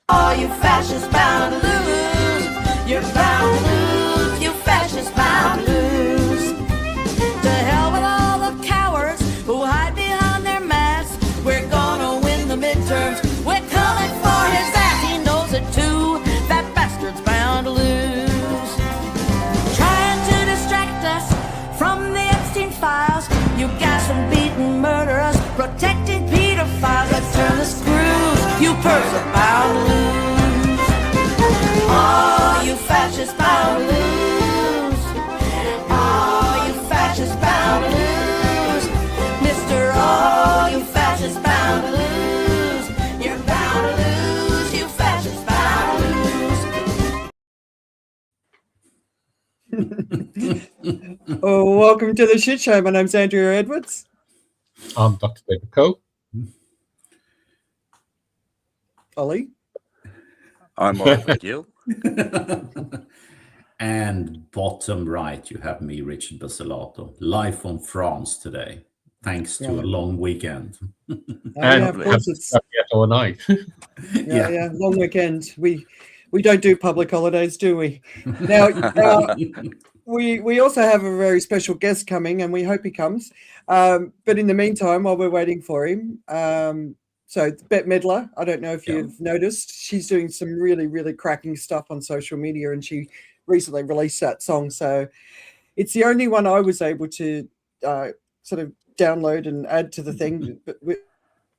Oh, you fascists bound to lose. You're bound to lose. You fascists bound to lose. To hell with all the cowards who hide behind their masks. We're gonna win the midterms. We're coming for his ass. He knows it too. That bastard's bound to lose. Trying to distract us from the Epstein files. You gas and beaten murderers, protected pedophiles. Let's turn the screws. You perps are bound to lose. Oh, you fascists bound to lose. Oh, you fascists bound to lose. Mr. Oh, you fascists bound to lose. You're bound to lose. You fascists bound to lose. Oh, welcome to the shit show. My name's Andrea Edwards. I'm Dr. David Coe. Ollie. I'm Oliver Gill. And bottom right, you have me, Richard Basalato, live from France today, thanks to a long weekend. Yeah, of course it's yet overnight. yeah, long weekend. We don't do public holidays, do we? Now, we also have a very special guest coming, and we hope he comes. But in the meantime, while we're waiting for him, so Bette Midler, I don't know if you've noticed, she's doing some really, really cracking stuff on social media, and she recently released that song. So it's the only one I was able to sort of download and add to the thing.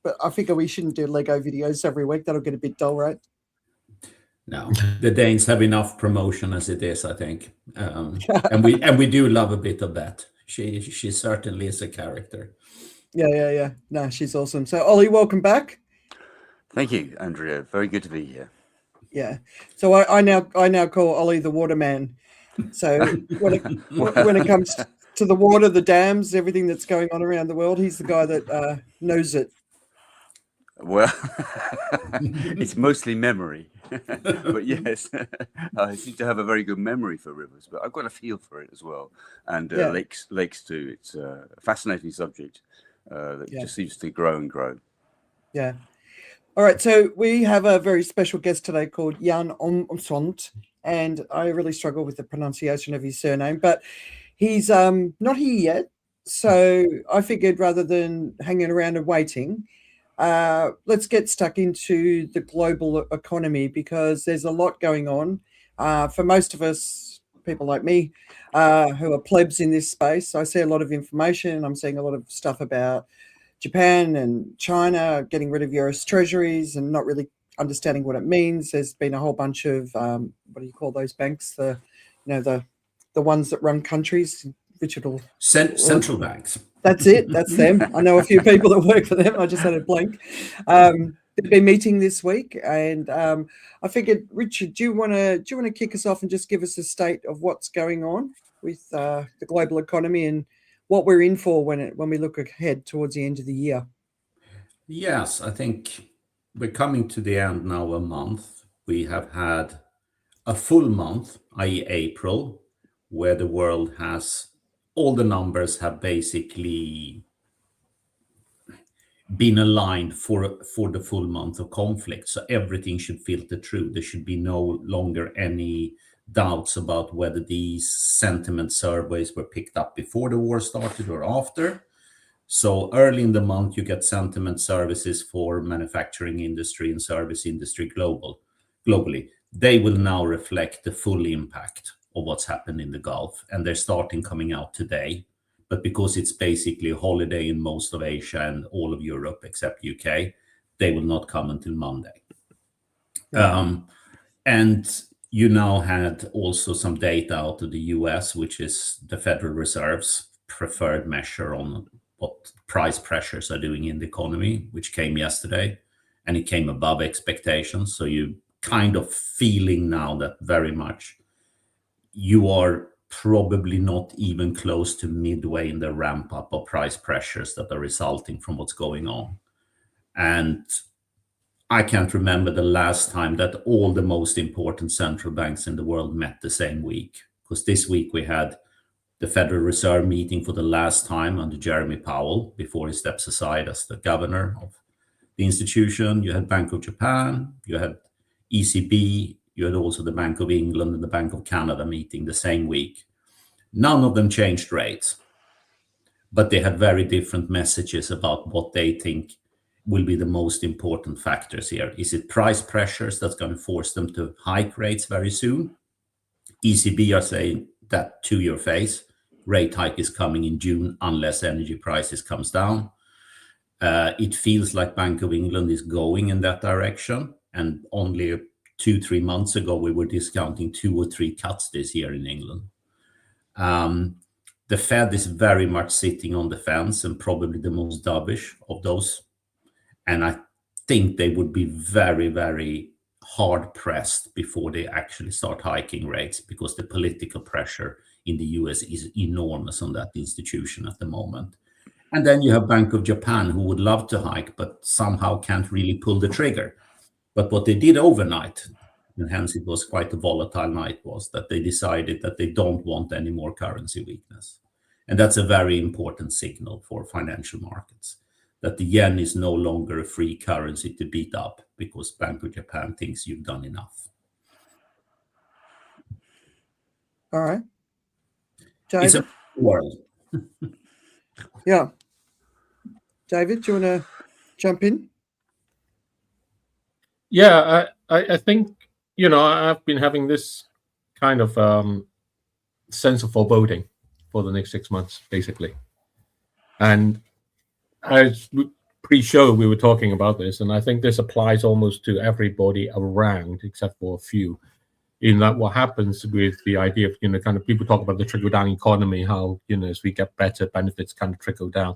But I figure we shouldn't do Lego videos every week. That'll get a bit dull, right? No, the Danes have enough promotion as it is, I think, and we do love a bit of that. She certainly is a character. Yeah. No, she's awesome. So Ollie, welcome back. Thank you, Andrea. Very good to be here. Yeah. So I now call Ollie the waterman. So when it comes to the water, the dams, everything that's going on around the world, he's the guy that knows it. Well, it's mostly memory, but yes, I seem to have a very good memory for rivers, but I've got a feel for it as well, and lakes too. It's a fascinating subject that just seems to grow and grow. Yeah. All right, so we have a very special guest today called Jan Omsont, and I really struggle with the pronunciation of his surname, but he's not here yet, so I figured rather than hanging around and waiting, let's get stuck into the global economy, because there's a lot going on. For most of us, people like me, who are plebs in this space, I see a lot of information. I'm seeing a lot of stuff about Japan and China getting rid of US treasuries and not really understanding what it means. There's been a whole bunch of what do you call those banks? The ones that run countries. Richard will Central banks. That's it. That's them. I know a few people that work for them. I just had a blank. They've been meeting this week, and I figured, Richard, do you want to kick us off and just give us a state of what's going on with the global economy and what we're in for when we look ahead towards the end of the year? Yes, I think we're coming to the end now. A month. We have had a full month, i.e., April, where the world has. All the numbers have basically been aligned for the full month of conflict. So everything should filter through. There should be no longer any doubts about whether these sentiment surveys were picked up before the war started or after. So early in the month, you get sentiment services for manufacturing industry and service industry globally. They will now reflect the full impact of what's happened in the Gulf, and they're starting coming out today. But because it's basically a holiday in most of Asia and all of Europe except UK, they will not come until Monday. And you now had also some data out of the US, which is the Federal Reserve's preferred measure on what price pressures are doing in the economy, which came yesterday, and it came above expectations. So you kind of feeling now that very much you are probably not even close to midway in the ramp up of price pressures that are resulting from what's going on. And I can't remember the last time that all the most important central banks in the world met the same week, because this week we had the Federal Reserve meeting for the last time under Jeremy Powell before he steps aside as the governor of the institution. You had Bank of Japan, you had ECB, you had also the Bank of England and the Bank of Canada meeting the same week. None of them changed rates, but they had very different messages about what they think will be the most important factors here. Is it price pressures that's going to force them to hike rates very soon? ECB are saying that to your face, rate hike is coming in June unless energy prices comes down. It feels like Bank of England is going in that direction. And only 2-3 months ago, we were discounting 2 or 3 cuts this year in England. The Fed is very much sitting on the fence and probably the most dovish of those. And I think they would be very, very hard pressed before they actually start hiking rates, because the political pressure in the US is enormous on that institution at the moment. And then you have Bank of Japan, who would love to hike, but somehow can't really pull the trigger. But what they did overnight, and hence it was quite a volatile night, was that they decided that they don't want any more currency weakness. And that's a very important signal for financial markets, that the yen is no longer a free currency to beat up because Bank of Japan thinks you've done enough. All right. It's David? a world. Yeah. David, do you want to jump in? Yeah, I think, I've been having this kind of sense of foreboding for the next 6 months, basically. And as pre-show, we were talking about this, and I think this applies almost to everybody around, except for a few, in that what happens with the idea of, kind of people talk about the trickle-down economy, how, as we get better, benefits kind of trickle down.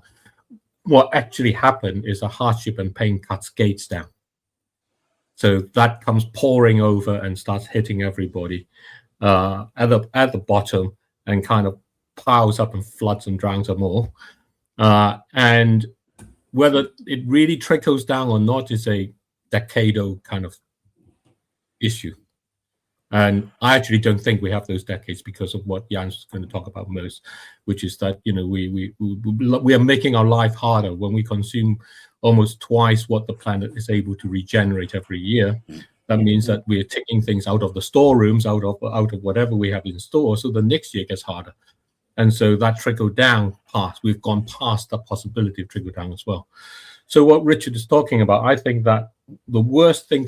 What actually happened is a hardship and pain cascades down. So that comes pouring over and starts hitting everybody at the bottom and kind of piles up and floods and drowns them all. And whether it really trickles down or not is a decadal kind of issue. And I actually don't think we have those decades because of what Jan's going to talk about most, which is that, we are making our life harder when we consume almost twice what the planet is able to regenerate every year. That means that we're taking things out of the storerooms, out of whatever we have in store. So the next year gets harder. And so that trickle down past, we've gone past the possibility of trickle down as well. So what Richard is talking about, I think that the worst thing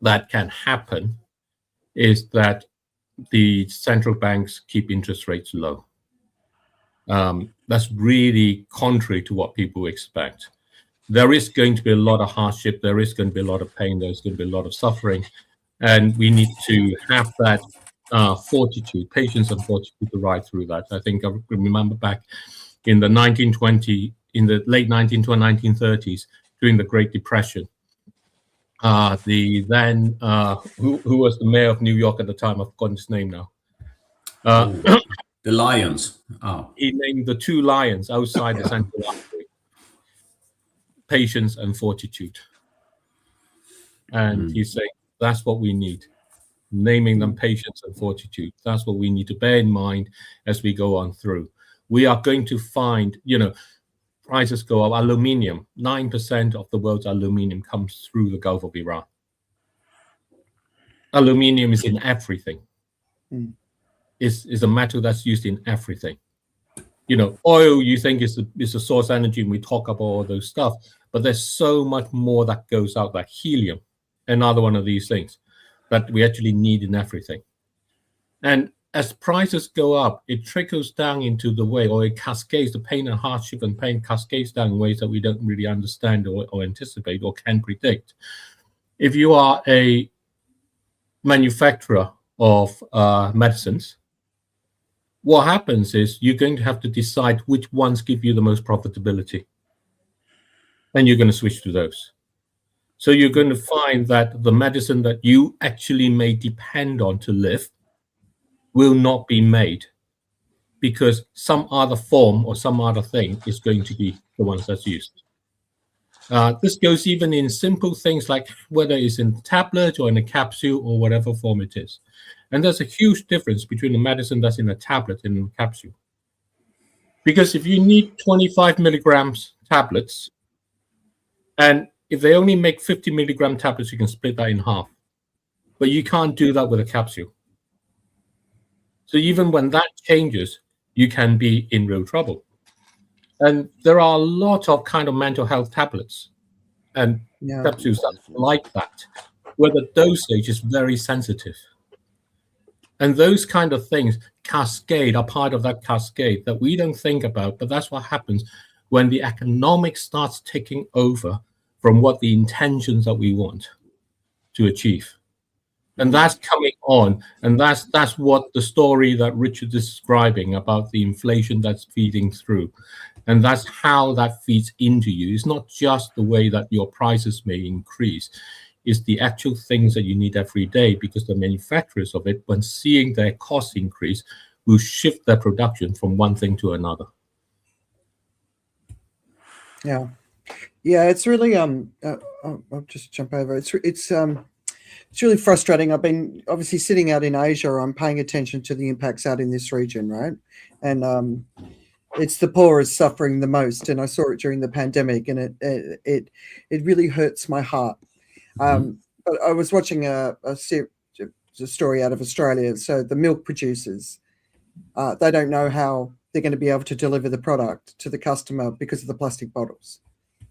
that can happen is that the central banks keep interest rates low. That's really contrary to what people expect. There is going to be a lot of hardship. There is going to be a lot of pain. There's going to be a lot of suffering. And we need to have that fortitude, patience and fortitude to ride through that. I think I remember back in the late 1920s to 1930s, during the Great Depression, the then who was the mayor of New York at the time? I've forgotten his name now. The lions. Oh. He named the 2 lions outside the central library: patience and fortitude. And he's saying that's what we need. Naming them patience and fortitude. That's what we need to bear in mind as we go on through. We are going to find, prices go up. Aluminium, 9% of the world's aluminium comes through the Gulf of Iran. Aluminium is in everything. It's a metal that's used in everything. Oil you think is a source energy, and we talk about all those stuff, but there's so much more that goes out, like helium, another one of these things that we actually need in everything. And as prices go up, it trickles down into the way, or it cascades, the pain and hardship and pain cascades down in ways that we don't really understand or anticipate or can predict. If you are a manufacturer of medicines, what happens is you're going to have to decide which ones give you the most profitability. And you're going to switch to those. So you're going to find that the medicine that you actually may depend on to live will not be made, because some other form or some other thing is going to be the ones that's used. This goes even in simple things like whether it's in a tablet or in a capsule or whatever form it is. And there's a huge difference between the medicine that's in a tablet and a capsule. Because if you need 25 milligrams tablets, and if they only make 50 milligram tablets, you can split that in half. but you can't do that with a capsule. So even when that changes, you can be in real trouble. And there are a lot of kind of mental health tablets and capsules that like that, where the dosage is very sensitive. And those kind of things cascade, are part of that cascade that we don't think about, but that's what happens when the economics starts taking over from what the intentions that we want to achieve. And that's coming on, and that's what the story that Richard is describing about the inflation that's feeding through. And that's how that feeds into you. It's not just the way that your prices may increase. It's the actual things that you need every day, because the manufacturers of it, when seeing their cost increase, will shift their production from one thing to another. Yeah. It's really I'll just jump over. It's really frustrating. I've been obviously sitting out in Asia. I'm paying attention to the impacts out in this region, right? And it's the poorest suffering the most. And I saw it during the pandemic, and it really hurts my heart. But I was watching a story out of Australia. So the milk producers, they don't know how they're going to be able to deliver the product to the customer because of the plastic bottles.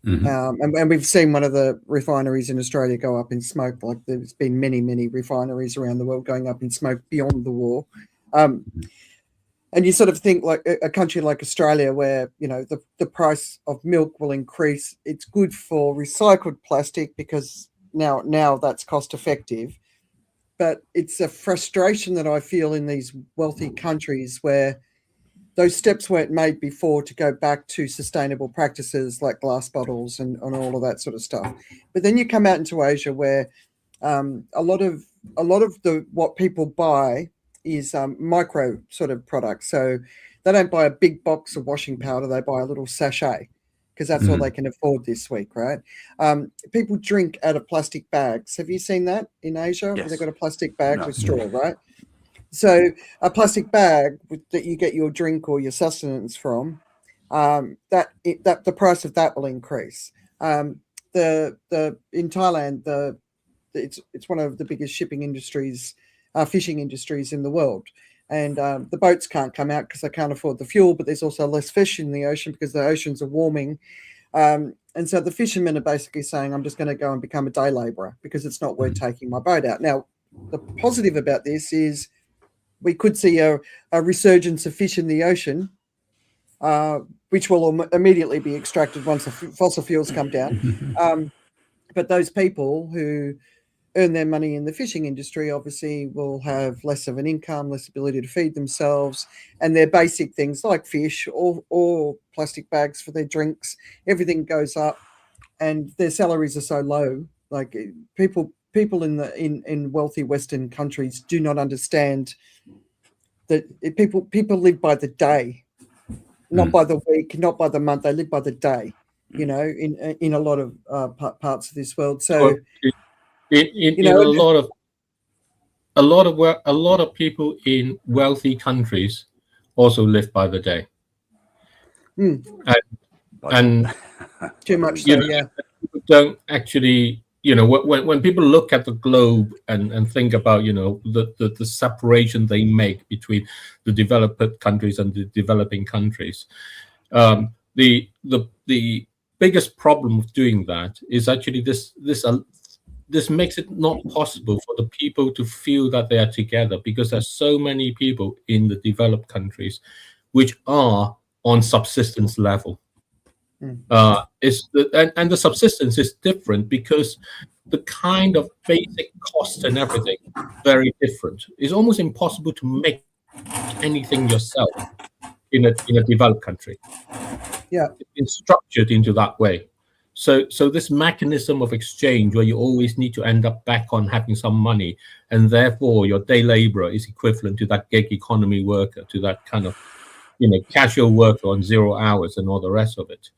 And we've seen one of the refineries in Australia go up in smoke. Like there's been many refineries around the world going up in smoke beyond the war. And you sort of think like a country like Australia, where, you know, the price of milk will increase. It's good for recycled plastic because now that's cost effective. But it's a frustration that I feel in these wealthy countries where those steps weren't made before to go back to sustainable practices like glass bottles and all of that sort of stuff. But then you come out into Asia where a lot of what people buy is micro sort of products. So they don't buy a big box of washing powder, they buy a little sachet because that's all they can afford this week, right? People drink out of plastic bags. Have you seen that in Asia? Yes. They've got a plastic bag with straw, right? So a plastic bag that you get your drink or your sustenance from, that the price of that will increase. In Thailand, it's one of the biggest shipping industries, fishing industries in the world, and the boats can't come out because they can't afford the fuel. But there's also less fish in the ocean because the oceans are warming, and so the fishermen are basically saying, "I'm just going to go and become a day labourer because it's not worth taking my boat out." Now, the positive about this is we could see a resurgence of fish in the ocean, which will immediately be extracted once the fossil fuels come down. But those people who earn their money in the fishing industry obviously will have less of an income, less ability to feed themselves, and their basic things like fish or plastic bags for their drinks, everything goes up, and their salaries are so low. Like people in wealthy Western countries do not understand that people live by the day, not by the week, not by the month. They live by the day, you know, in a lot of parts of this world. So a lot of people in wealthy countries also live by the day, and too much so, yeah. People don't actually, you know, when people look at the globe and think about, you know, the separation they make between the developed countries and the developing countries, the biggest problem of doing that is actually this makes it not possible for the people to feel that they are together, because there's so many people in the developed countries which are on subsistence level. And the subsistence is different because the kind of basic cost and everything very different. It's almost impossible to make anything yourself in a developed country. Yeah, it's structured into that way. So this mechanism of exchange where you always need to end up back on having some money, and therefore your day laborer is equivalent to that gig economy worker, to that kind of, you know, casual worker on 0 hours and all the rest of it.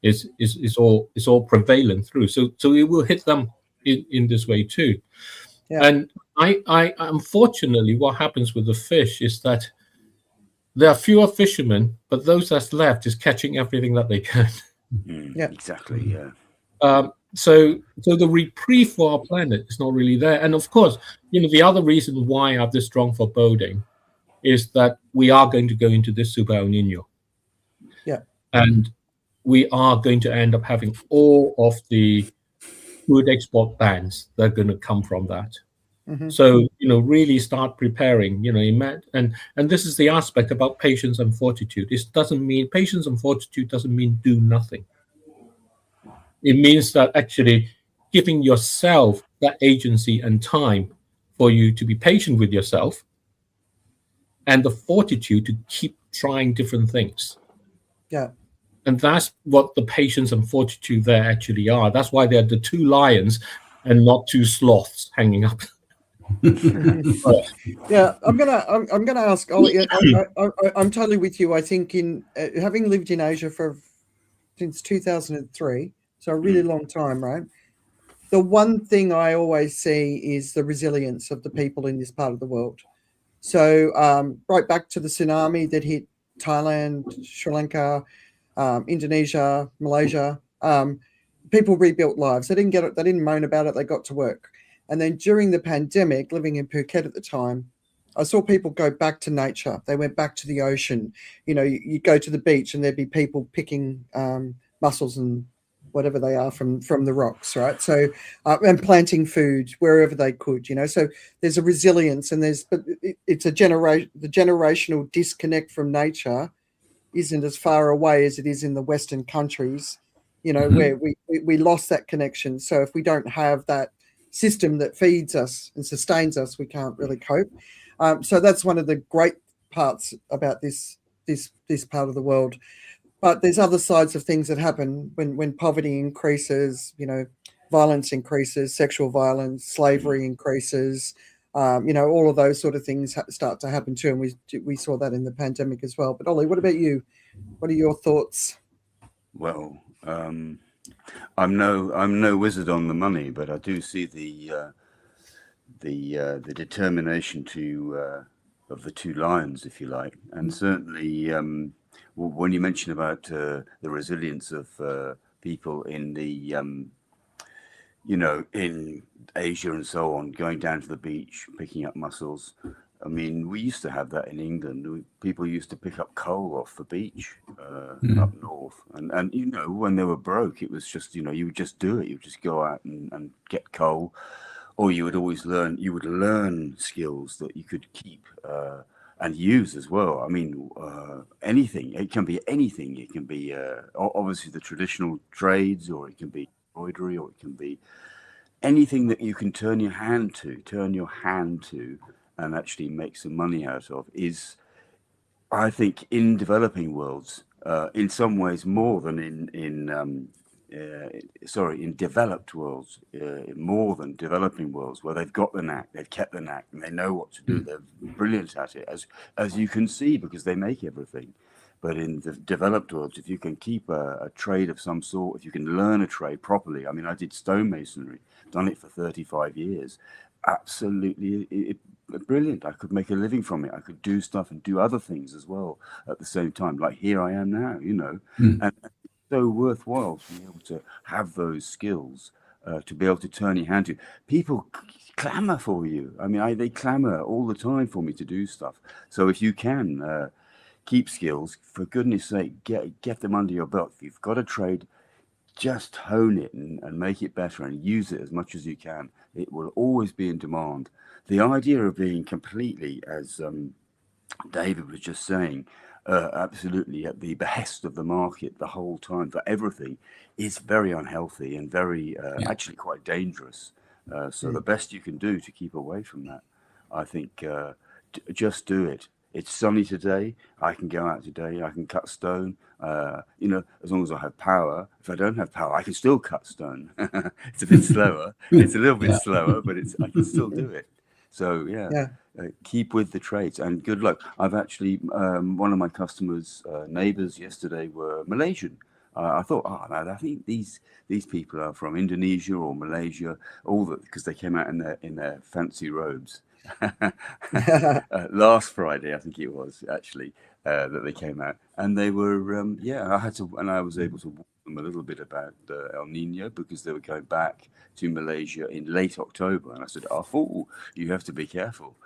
Is all prevalent through. So it will hit them in this way too. Yeah. And I unfortunately, what happens with the fish is that there are fewer fishermen, but those that's left is catching everything that they can. Yeah, exactly. Yeah. So the reprieve for our planet is not really there. And of course, the other reason why I have this strong foreboding is that we are going to go into this super El Nino. Yeah. And we are going to end up having all of the food export bans that are going to come from that. So, really start preparing, and this is the aspect about patience and fortitude. This doesn't mean patience and fortitude doesn't mean do nothing. It means that actually giving yourself that agency and time for you to be patient with yourself and the fortitude to keep trying different things. Yeah. And that's what the patience and fortitude there actually are. That's why they're the two lions and not two sloths hanging up. Yeah, I'm gonna ask Ollie. I'm totally with you. I think in having lived in Asia since 2003, so a really long time, right? The one thing I always see is the resilience of the people in this part of the world. So right back to the tsunami that hit Thailand, Sri Lanka, Indonesia, Malaysia, people rebuilt lives. They didn't get it. They didn't moan about it. They got to work. And then during the pandemic, living in Phuket at the time, I saw people go back to nature. They went back to the ocean. You go to the beach and there'd be people picking mussels and whatever they are from the rocks, right? So and planting food wherever they could. So there's a resilience, and it's a the generational disconnect from nature isn't as far away as it is in the Western countries, where we lost that connection. So if we don't have that system that feeds us and sustains us, we can't really cope. So that's one of the great parts about this part of the world. But there's other sides of things that happen when poverty increases, violence increases, sexual violence, slavery increases, all of those sort of things start to happen too. And we saw that in the pandemic as well. But Ollie, what about you? What are your thoughts? Well, I'm no wizard on the money, but I do see the determination of the two lions, if you like, and certainly when you mention about the resilience of people in the in Asia and so on, going down to the beach, picking up mussels. I mean, we used to have that in England. People used to pick up coal off the beach up north. And when they were broke, it was just, you would just do it. You would just go out and get coal. Or you would learn skills that you could keep and use as well. I mean, anything. It can be anything. It can be obviously the traditional trades, or it can be embroidery, or it can be anything that you can turn your hand to and actually make some money out of is, I think, in developing worlds, in some ways more than in developed worlds, more than developing worlds, where they've got the knack, they've kept the knack, and they know what to do. They're brilliant at it, as you can see, because they make everything. But in the developed worlds, if you can keep a trade of some sort, if you can learn a trade properly. I mean, I did stonemasonry, done it for 35 years. Absolutely brilliant. I could make a living from it. I could do stuff and do other things as well at the same time. Like here I am now, and it's so worthwhile to be able to have those skills, to be able to turn your hand to. People clamor for you. I mean, they clamor all the time for me to do stuff. So if you can keep skills, for goodness sake, get them under your belt. If you've got a trade, just hone it and make it better and use it as much as you can. It will always be in demand. The idea of being completely, as David was just saying, absolutely at the behest of the market the whole time for everything is very unhealthy and very actually quite dangerous. So the best you can do to keep away from that, I think, just do it. It's sunny today. I can go out today. I can cut stone. As long as I have power. If I don't have power, I can still cut stone. It's a bit slower. It's a little bit slower, but I can still do it. So keep with the trades and good luck. I've actually one of my customers' neighbors yesterday were Malaysian. I thought, I think these people are from Indonesia or Malaysia, because they came out in their fancy robes. Last Friday, I think it was actually that they came out, and they were I was able to walk them a little bit about El Niño, because they were going back to Malaysia in late October, and I said, "Oh, fool, you have to be careful."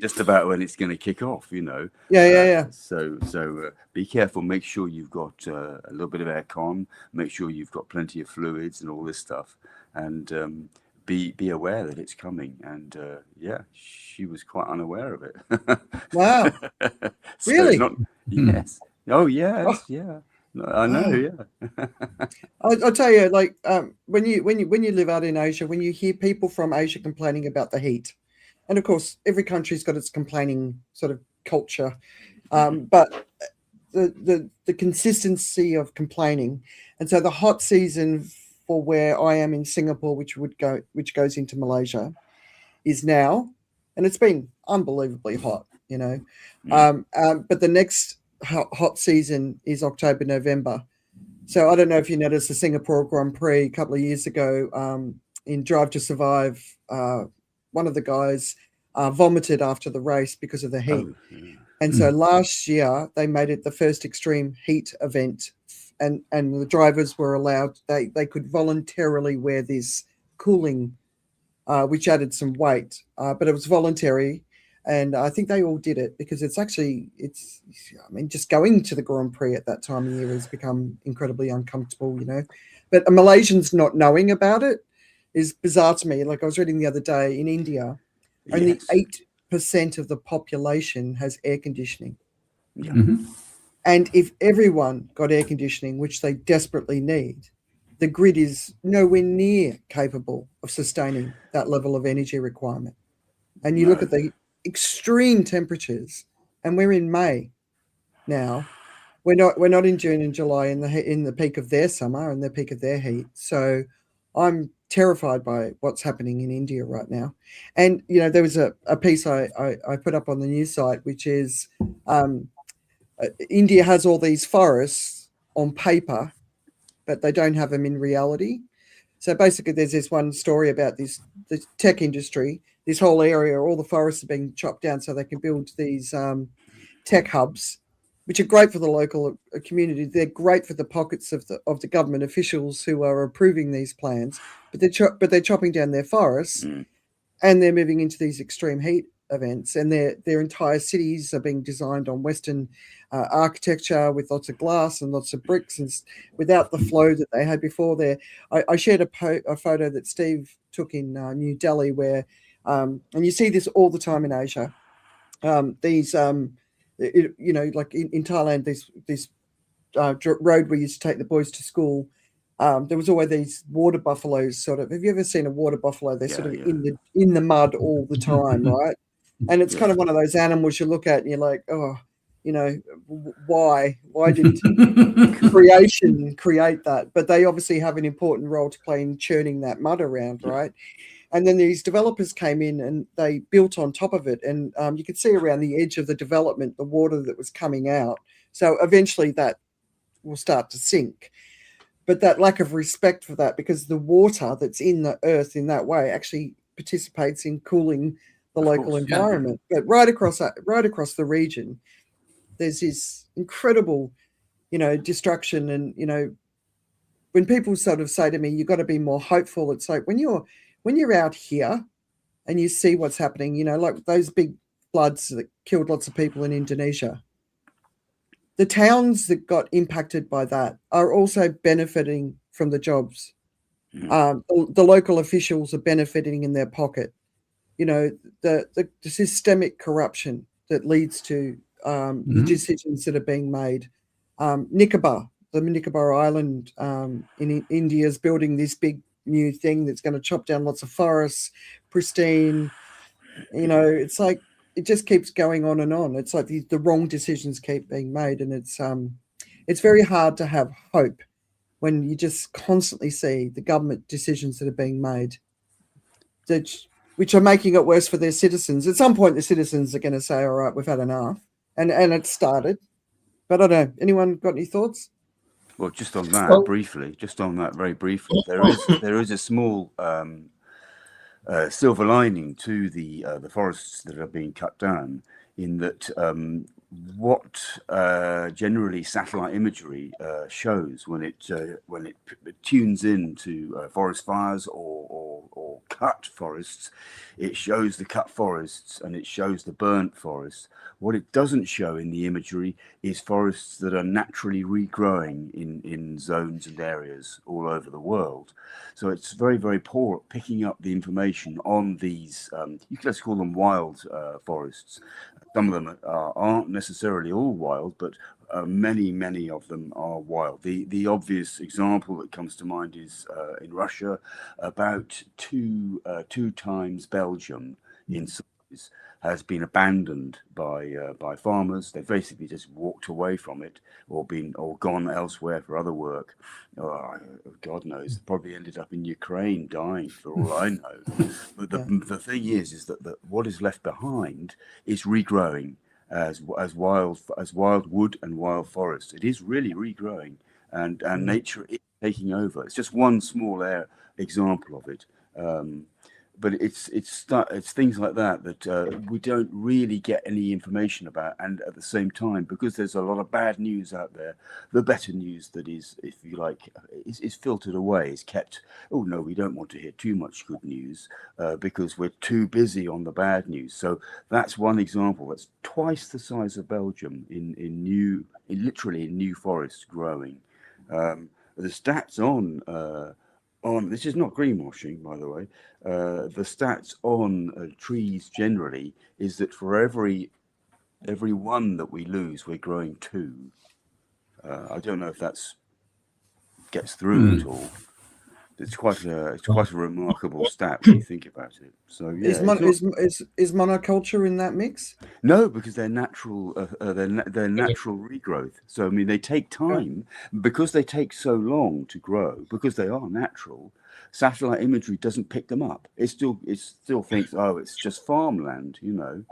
Just about when it's going to kick off, you know. Yeah. So be careful. Make sure you've got a little bit of aircon. Make sure you've got plenty of fluids and all this stuff, and be aware that it's coming. And yeah, she was quite unaware of it. Wow. So Really? Yes. Oh yes. Oh. Yeah. I know. Yeah. I'll tell you, like when you live out in Asia, when you hear people from Asia complaining about the heat, and of course every country's got its complaining sort of culture, but the consistency of complaining, and so the hot season for where I am in Singapore, which goes into Malaysia, is now, and it's been unbelievably hot, you know. But the next hot season is October, November. So I don't know if you noticed the Singapore Grand Prix a couple of years ago in Drive to Survive. One of the guys vomited after the race because of the heat. And so last year they made it the first extreme heat event, and the drivers were allowed, they could voluntarily wear this cooling, which added some weight, but it was voluntary. And I think they all did it because just going to the Grand Prix at that time of year has become incredibly uncomfortable, you know. But Malaysians not knowing about it is bizarre to me. Like I was reading the other day, in India, only 8% of the population has air conditioning. Yeah. And if everyone got air conditioning, which they desperately need, the grid is nowhere near capable of sustaining that level of energy requirement. And you look at the extreme temperatures, and we're in May now. We're not in June and July in the peak of their summer and the peak of their heat. So I'm terrified by what's happening in India right now. And you know, there was a piece I put up on the news site, which is India has all these forests on paper, but they don't have them in reality. So basically there's this one story about the tech industry. This whole area, all the forests are being chopped down so they can build these tech hubs, which are great for the local community. They're great for the pockets of the government officials who are approving these plans, but they're chopping down their forests, and they're moving into these extreme heat events, and their entire cities are being designed on Western architecture with lots of glass and lots of bricks, and without the flow that they had before. I shared a photo that Steve took in New Delhi where. And you see this all the time in Asia. These, you know, like in Thailand, this road we used to take the boys to school. There was always these water buffaloes. Sort of. Have you ever seen a water buffalo? They're sort of in the mud all the time, right? And it's kind of one of those animals you look at and you're like, oh, you know, why did creation create that? But they obviously have an important role to play in churning that mud around, right? And then these developers came in and they built on top of it. And you could see around the edge of the development, the water that was coming out. So eventually that will start to sink. But that lack of respect for that, because the water that's in the earth in that way actually participates in cooling the local environment. But right across the region, there's this incredible, you know, destruction. And, you know, when people sort of say to me, you've got to be more hopeful, it's like when you're out here and you see what's happening, you know, like those big floods that killed lots of people in Indonesia, the towns that got impacted by that are also benefiting from the jobs. The local officials are benefiting in their pocket. You know, the systemic corruption that leads to the decisions that are being made. The Nicobar Island in India is building this big new thing that's going to chop down lots of forests, pristine. You know, it's like it just keeps going on and on. It's like the wrong decisions keep being made, and it's very hard to have hope when you just constantly see the government decisions that are being made, which are making it worse for their citizens. At some point, the citizens are going to say, "All right, we've had enough," and it started. But I don't know. Anyone got any thoughts? Well, just on that, very briefly, there is a small silver lining to the forests that are being cut down, in that what generally satellite imagery shows when it tunes into forest fires or cut forests. It shows the cut forests and it shows the burnt forests. What it doesn't show in the imagery is forests that are naturally regrowing in zones and areas all over the world. So it's very, very poor at picking up the information on these, let's call them wild forests. Some of them aren't necessarily all wild, but many of them are wild. The obvious example that comes to mind is in Russia, about two times Belgium in size has been abandoned by farmers. They've basically just walked away from it, or gone elsewhere for other work. God knows, probably ended up in Ukraine dying for all I know. But the thing is that what is left behind is regrowing as wild wood and wild forest. It is really regrowing, and nature is taking over. It's just one small example of it. But it's things like that we don't really get any information about, and at the same time, because there's a lot of bad news out there, the better news that is, if you like, is filtered away, is kept. Oh no, we don't want to hear too much good news because we're too busy on the bad news. So that's one example. That's twice the size of Belgium in literally new forests growing. The stats on this is not greenwashing, by the way. The stats on trees generally is that for every one that we lose, we're growing two. I don't know if that's gets through at all. It's quite a remarkable stat when you think about it. So yeah, is monoculture in that mix? No, because they're natural. They're natural regrowth. So I mean, they take time because they take so long to grow. Because they are natural, satellite imagery doesn't pick them up. It still thinks, oh, it's just farmland. You know,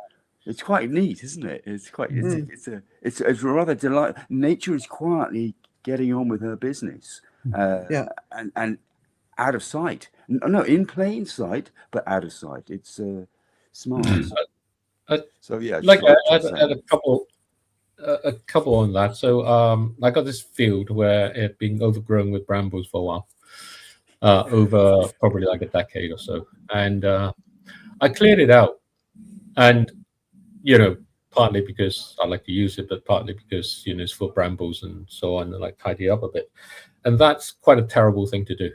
it's quite neat, isn't it? It's quite. It's a rather delightful. Nature is quietly getting on with her business. And out of sight. No, in plain sight, but out of sight. It's smart. So yeah, like I had a couple on that. So I got this field where it had been overgrown with brambles for a while, over probably like a decade or so, and I cleared it out, and partly because I like to use it, but partly because it's full of brambles and so on, and like tidy up a bit, and that's quite a terrible thing to do.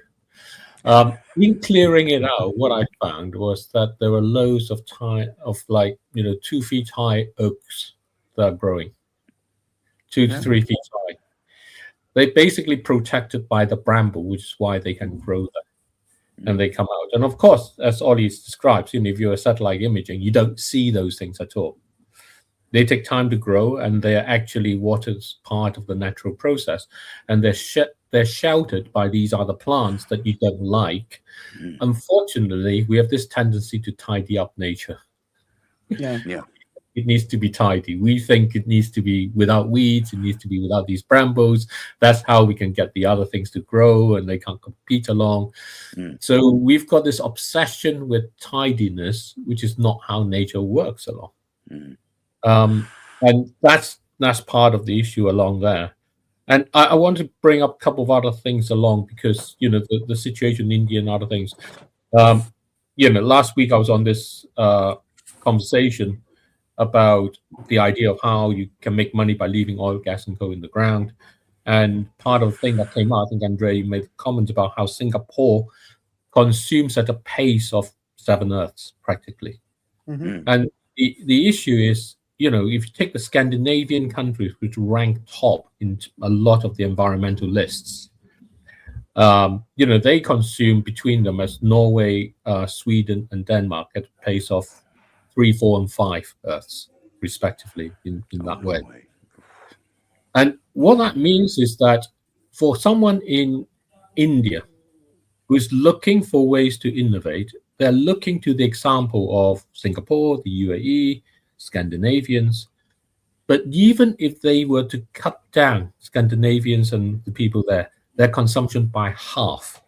In clearing it out, what I found was that there were loads of 2 feet high oaks that are growing, 2 to 3 feet high. They're basically protected by the bramble, which is why they can grow there, and they come out. And of course, as Ollie describes, if you're a satellite imaging, you don't see those things at all. They take time to grow, and they're actually what is part of the natural process, and they're sheltered by these other plants that you don't like. Unfortunately, we have this tendency to tidy up nature. Yeah. It needs to be tidy. We think it needs to be without weeds. It needs to be without these brambles. That's how we can get the other things to grow, and they can't compete along. So we've got this obsession with tidiness, which is not how nature works along. And that's part of the issue along there. And I want to bring up a couple of other things along because, the situation in India and other things. Last week I was on this conversation about the idea of how you can make money by leaving oil, gas, and coal in the ground. And part of the thing that came out, I think Andre made a comment about how Singapore consumes at a pace of 7 Earths, practically. And the issue is, if you take the Scandinavian countries, which rank top in a lot of the environmental lists, they consume between them as Norway, Sweden, and Denmark at a pace of 3, 4, and 5 Earths, respectively, in that way. And what that means is that for someone in India who is looking for ways to innovate, they're looking to the example of Singapore, the UAE, Scandinavians. But even if they were to cut down Scandinavians and the people there, their consumption by half,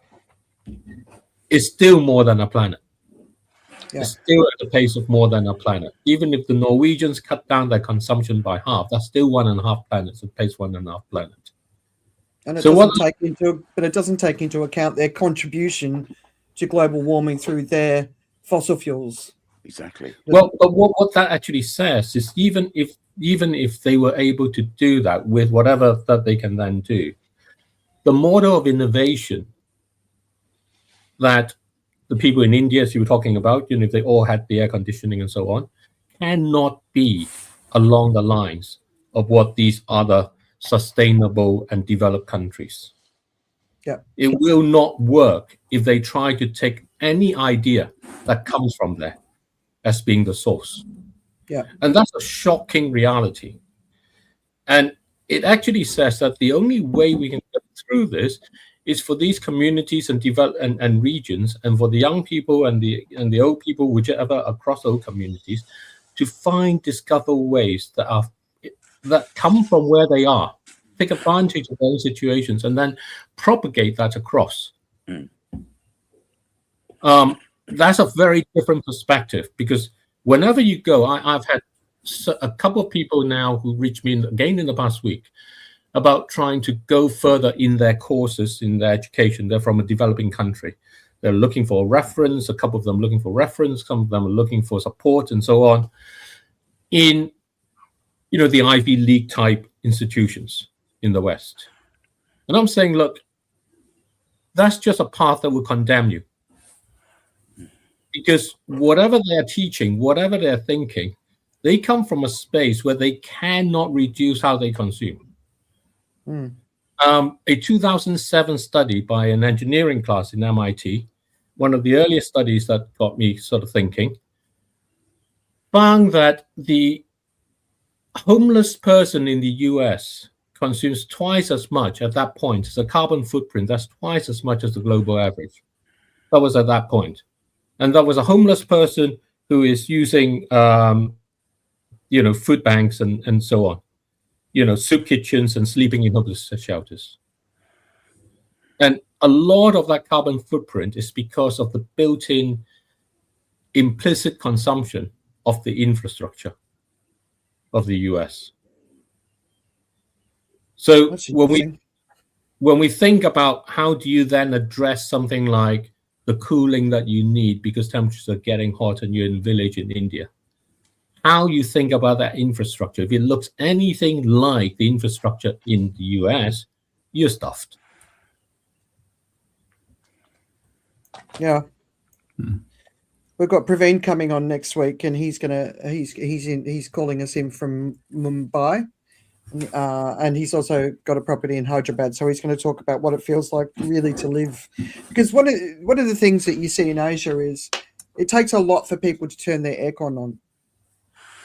is still more than a planet. is still at the pace of more than a planet. Even if the Norwegians cut down their consumption by half, that's still 1.5 planets. It pays 1.5 planet. And it doesn't take into account their contribution to global warming through their fossil fuels. Exactly. Well, but what that actually says is even if they were able to do that with whatever that they can then do, the model of innovation that the people in India, as you were talking about, if they all had the air conditioning and so on, cannot be along the lines of what these other sustainable and developed countries. Yeah. It will not work if they try to take any idea that comes from there as being the source. Yeah. And that's a shocking reality. And it actually says that the only way we can get through this is for these communities and regions, and for the young people and the old people, whichever across those communities, to discover ways that come from where they are, take advantage of those situations, and then propagate that across. That's a very different perspective, because whenever you go, I've had a couple of people now who reached me again in the past week about trying to go further in their courses, in their education. They're from a developing country. They're looking for a reference, a couple of them looking for reference, some of them are looking for support and so on in, the Ivy League type institutions in the West. And I'm saying, look, that's just a path that will condemn you. Because whatever they're teaching, whatever they're thinking, they come from a space where they cannot reduce how they consume. A 2007 study by an engineering class in MIT, one of the earliest studies that got me sort of thinking, found that the homeless person in the US consumes twice as much at that point. It's a carbon footprint that's twice as much as the global average. That was at that point. And that was a homeless person who is using, food banks and so on. Soup kitchens and sleeping in homeless shelters. And a lot of that carbon footprint is because of the built-in implicit consumption of the infrastructure of the US. So when we think about how do you then address something like the cooling that you need because temperatures are getting hot and you're in a village in India, how you think about that infrastructure, if it looks anything like the infrastructure in the US, you're stuffed. Yeah. We've got Praveen coming on next week, and he's calling us in from Mumbai, and he's also got a property in Hyderabad. So he's going to talk about what it feels like really to live, because one of the things that you see in Asia is it takes a lot for people to turn their aircon on.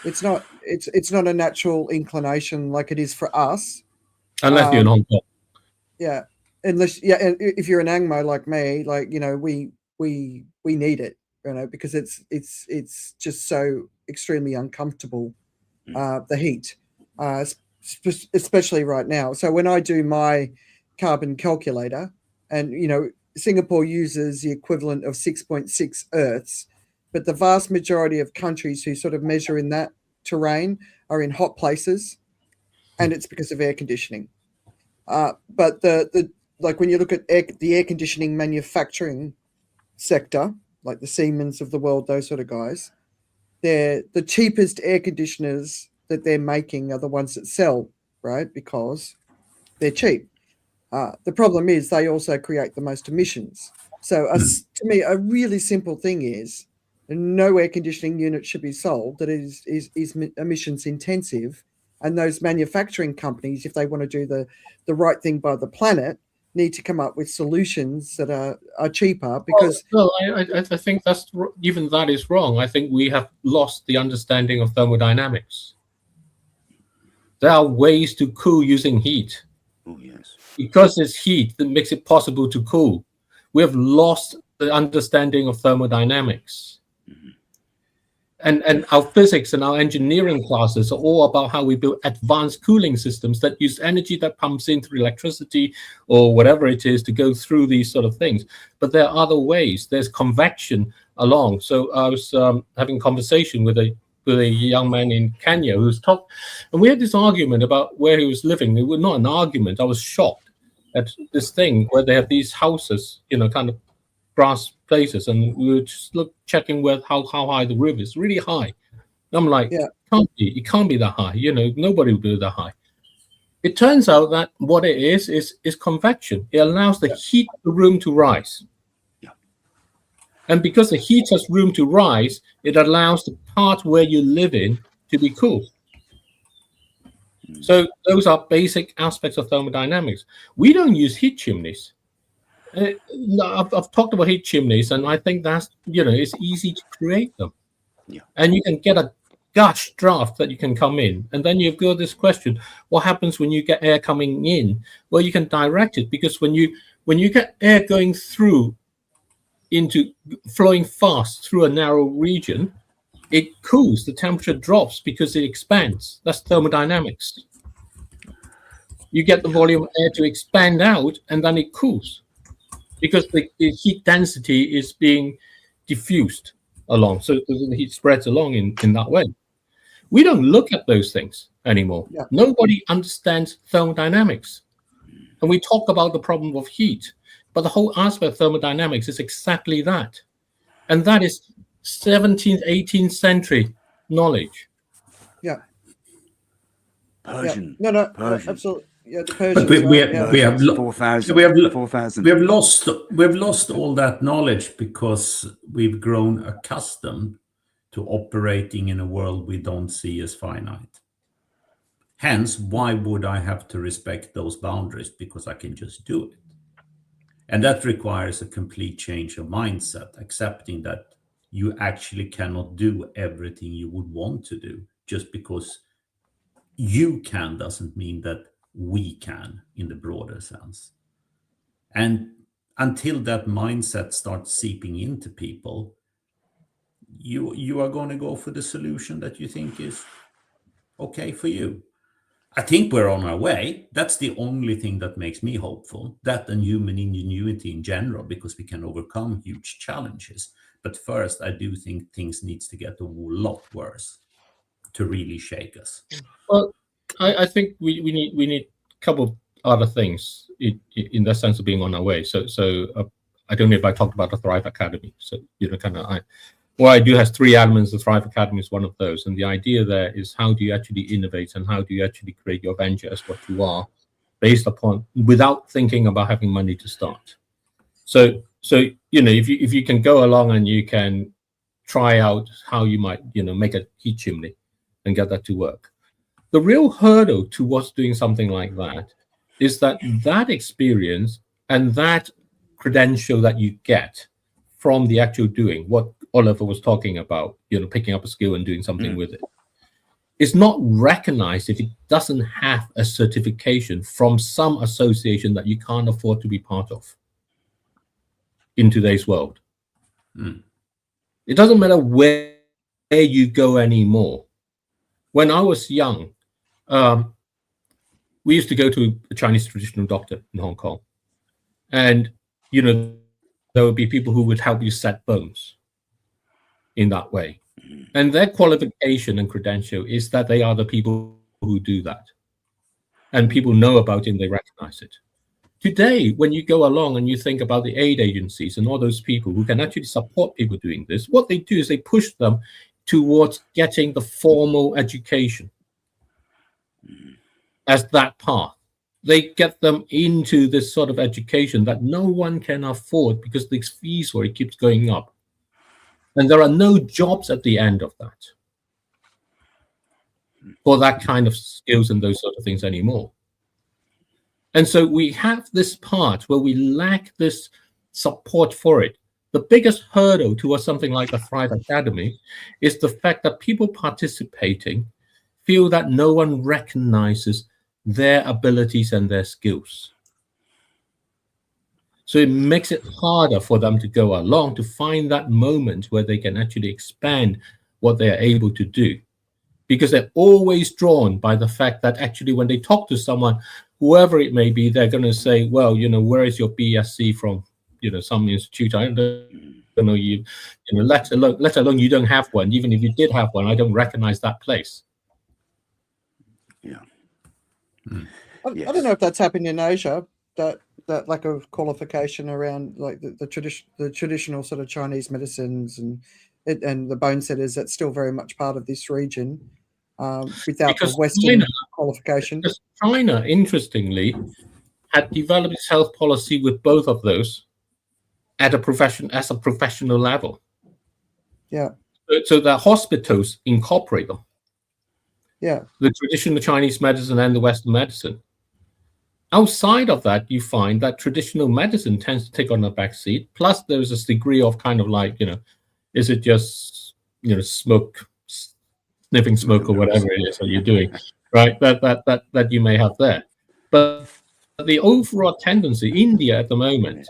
It's not a natural inclination like it is for us, unless you're in Hong Kong. Yeah, if you're an Angmo like me, we need it, because it's just so extremely uncomfortable, the heat, especially right now. So when I do my carbon calculator, and Singapore uses the equivalent of 6.6 Earths, but the vast majority of countries who sort of measure in that terrain are in hot places, and it's because of air conditioning. But when you look at the air conditioning manufacturing sector, like the Siemens of the world, those sort of guys, the cheapest air conditioners that they're making are the ones that sell, right? Because they're cheap. The problem is they also create the most emissions. So to me, a really simple thing is no air conditioning unit should be sold that is emissions intensive. And those manufacturing companies, if they want to do the right thing by the planet, need to come up with solutions that are cheaper. Because I think even that is wrong. I think we have lost the understanding of thermodynamics. There are ways to cool using heat. Oh, yes. Because it's heat that makes it possible to cool. We have lost the understanding of thermodynamics. And our physics and our engineering classes are all about how we build advanced cooling systems that use energy that pumps in through electricity or whatever it is to go through these sort of things. But there are other ways. There's convection along. So I was having a conversation with a young man in Kenya who's talked, and we had this argument about where he was living. It was not an argument. I was shocked at this thing where they have these houses, kind of grass places, and we were just checking how high the roof is. Really high. I'm like, it can't be that high. Nobody will do that high. It turns out that what it is convection. It allows the heat of the room to rise. And because the heat has room to rise, it allows the part where you live in to be cool. So those are basic aspects of thermodynamics. We don't use heat chimneys. I've talked about heat chimneys, and I think that's, it's easy to create them. Yeah. And you can get a gush draft that you can come in. And then you've got this question, what happens when you get air coming in? Well, you can direct it, because when you get air going through into flowing fast through a narrow region, it cools, the temperature drops because it expands. That's thermodynamics. You get the volume of air to expand out, and then it cools because the heat density is being diffused along. So the heat spreads along in that way. We don't look at those things anymore. Yeah. Nobody understands thermodynamics. And we talk about the problem of heat, but the whole aspect of thermodynamics is exactly that. And that is 17th, 18th century knowledge. Yeah. Persian. Yeah. No, Persian. Absolutely. Yeah, the Persians. But we have 4,000. We have lost all that knowledge because we've grown accustomed to operating in a world we don't see as finite. Hence, why would I have to respect those boundaries? Because I can just do it. And that requires a complete change of mindset, accepting that you actually cannot do everything you would want to do. Just because you can doesn't mean that we can in the broader sense. And until that mindset starts seeping into people, you are going to go for the solution that you think is okay for you. I think we're on our way. That's the only thing that makes me hopeful. That and human ingenuity in general, because we can overcome huge challenges. But first, I do think things needs to get a lot worse to really shake us. Well, I think we need a couple of other things in that sense of being on our way. So I don't know if I talked about the Thrive Academy. So what I do has three elements. The Thrive Academy is one of those. And the idea there is, how do you actually innovate and how do you actually create your venture as what you are, based upon, without thinking about having money to start. So if you can go along and you can try out how you might make a heat chimney and get that to work. The real hurdle towards doing something like that is that experience and that credential that you get from the actual doing, what Oliver was talking about, picking up a skill and doing something with it, is not recognized if it doesn't have a certification from some association that you can't afford to be part of in today's world. It doesn't matter where you go anymore. When I was young, we used to go to a Chinese traditional doctor in Hong Kong, and there would be people who would help you set bones in that way, and their qualification and credential is that they are the people who do that, and people know about it and they recognize it. Today, when you go along and you think about the aid agencies and all those people who can actually support people doing this, what they do is they push them towards getting the formal education as that path. They get them into this sort of education that no one can afford because the fees for it keeps going up. And there are no jobs at the end of that for that kind of skills and those sort of things anymore. And so we have this part where we lack this support for it. The biggest hurdle towards something like the Thrive Academy is the fact that people participating feel that no one recognizes their abilities and their skills. So it makes it harder for them to go along to find that moment where they can actually expand what they are able to do. Because they're always drawn by the fact that actually when they talk to someone, whoever it may be, they're going to say, well, where is your BSc from some institute. I don't know let alone you don't have one. Even if you did have one, I don't recognize that place. Yeah. I don't know if that's happened in Asia, that lack of qualification around like the traditional sort of Chinese medicines and the bone setters. That's still very much part of this region, without Because the Western qualification. Because China, interestingly, had developed its health policy with both of those as a professional level. Yeah. So the hospitals incorporate them. Yeah. The traditional Chinese medicine and the Western medicine. Outside of that, you find that traditional medicine tends to take on a back seat. Plus, there's this degree of kind of like, is it just, sniffing smoke or whatever it is that you're doing, right? That you may have there. But the overall tendency, India at the moment,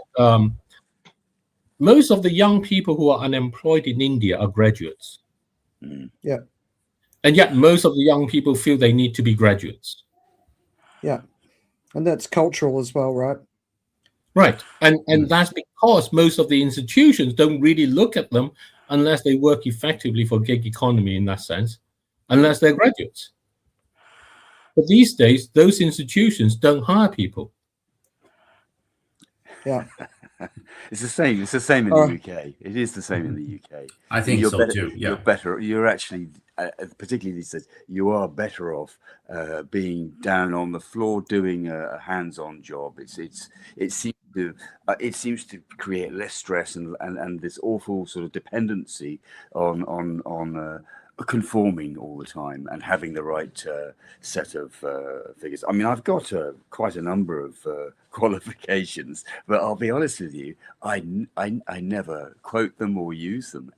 most of the young people who are unemployed in India are graduates. Yeah. And yet most of the young people feel they need to be graduates. Yeah. And that's cultural as well, right? Right. And that's because most of the institutions don't really look at them unless they work effectively for gig economy in that sense, unless they're graduates. But these days, those institutions don't hire people. Yeah. It's the same. It's the same in the UK. It is the same in the UK. I think you're so better, too. Yeah. You're better. You're actually, particularly these days, you are better off being down on the floor doing a hands-on job. It seems to create less stress and this awful sort of dependency on conforming all the time and having the right set of figures. I mean, I've got quite a number of qualifications, but I'll be honest with you, I never quote them or use them.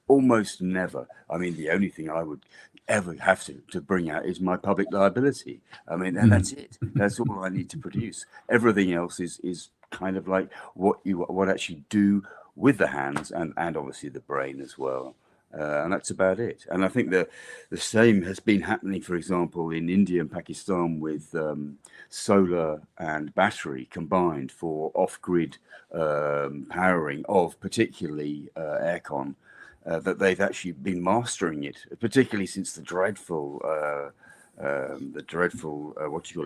Almost never. I mean, the only thing I would ever have to bring out is my public liability. I mean, and that's it. That's all I need to produce. Everything else is kind of like what actually do with the hands and obviously the brain as well. And that's about it. And I think the same has been happening, for example, in India and Pakistan with solar and battery combined for off-grid powering of particularly aircon, that they've actually been mastering it, particularly since the dreadful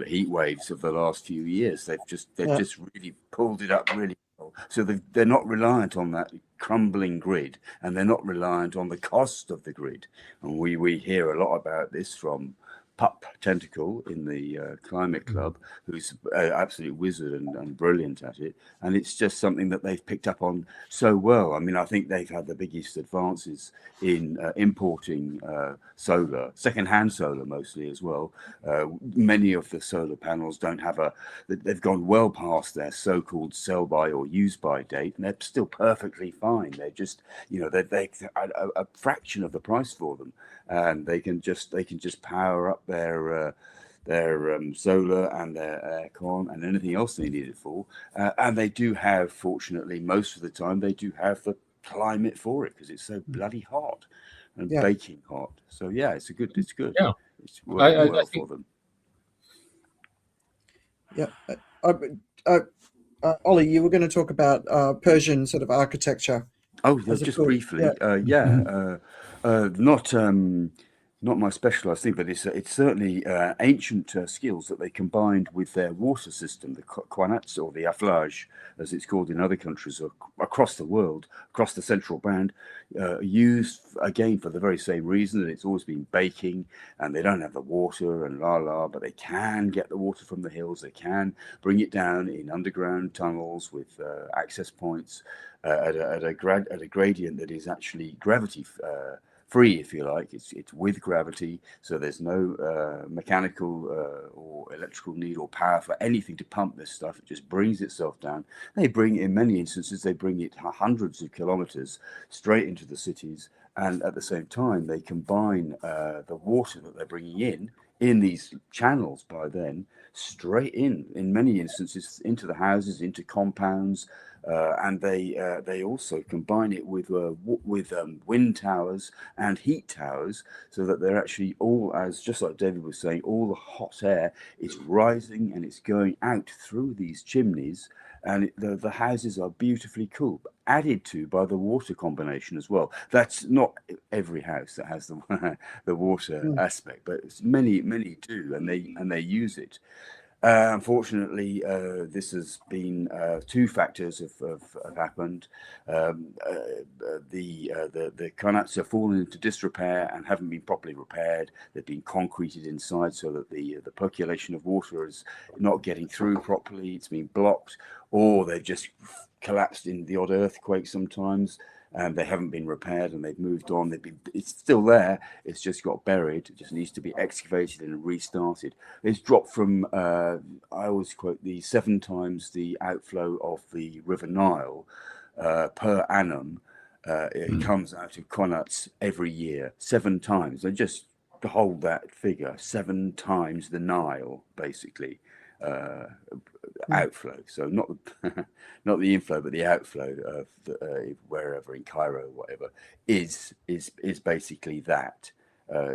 heat waves of the last few years. They've just really pulled it up really well. So they're not reliant on that crumbling grid, and they're not reliant on the cost of the grid. And we hear a lot about this from Pup Tentacle in the Climate Club, who's an absolute wizard and brilliant at it. And it's just something that they've picked up on so well. I mean, I think they've had the biggest advances in importing solar, second-hand solar mostly as well. Many of the solar panels don't have they've gone well past their so-called sell-by or use-by date, and they're still perfectly fine. They're just, they're a fraction of the price for them, and they can just power up their solar and their aircon and anything else they need it for, and they do have, fortunately, most of the time they do have the climate for it because it's so bloody hot and baking hot. So yeah, it's good. Yeah, it's working well for them. Yeah. Ollie, you were going to talk about Persian sort of architecture. Oh, just briefly. Not my specialised thing, but it's certainly ancient skills that they combined with their water system, the Qanats or the afflage, as it's called in other countries across the world, across the central band, used again for the very same reason that it's always been baking, and they don't have the water and but they can get the water from the hills. They can bring it down in underground tunnels with access points at a gradient that is actually gravity free, if you like. It's with gravity, so there's no mechanical or electrical need or power for anything to pump this stuff. It just brings itself down. In many instances, they bring it hundreds of kilometers straight into the cities, and at the same time, they combine the water that they're bringing in these channels by then straight in many instances into the houses, into compounds. And they also combine it with wind towers and heat towers, so that they're actually all, as just like David was saying, all the hot air is rising and it's going out through these chimneys and the houses are beautifully cool, added to by the water combination as well. That's not every house that has the the water aspect, but many do, and they use it. Unfortunately, this has been two factors have happened. The qanats have fallen into disrepair and haven't been properly repaired. They've been concreted inside so that the percolation of water is not getting through properly. It's been blocked, or they've just collapsed in the odd earthquake sometimes. And they haven't been repaired, and they've moved on. It's still there. It's just got buried. It just needs to be excavated and restarted. It's dropped from, I always quote, the 7 times the outflow of the River Nile per annum. It comes out of qanats every year, 7 times. And just to hold that figure, 7 times the Nile, basically. Outflow, so not the inflow, but the outflow of wherever in Cairo or whatever is basically that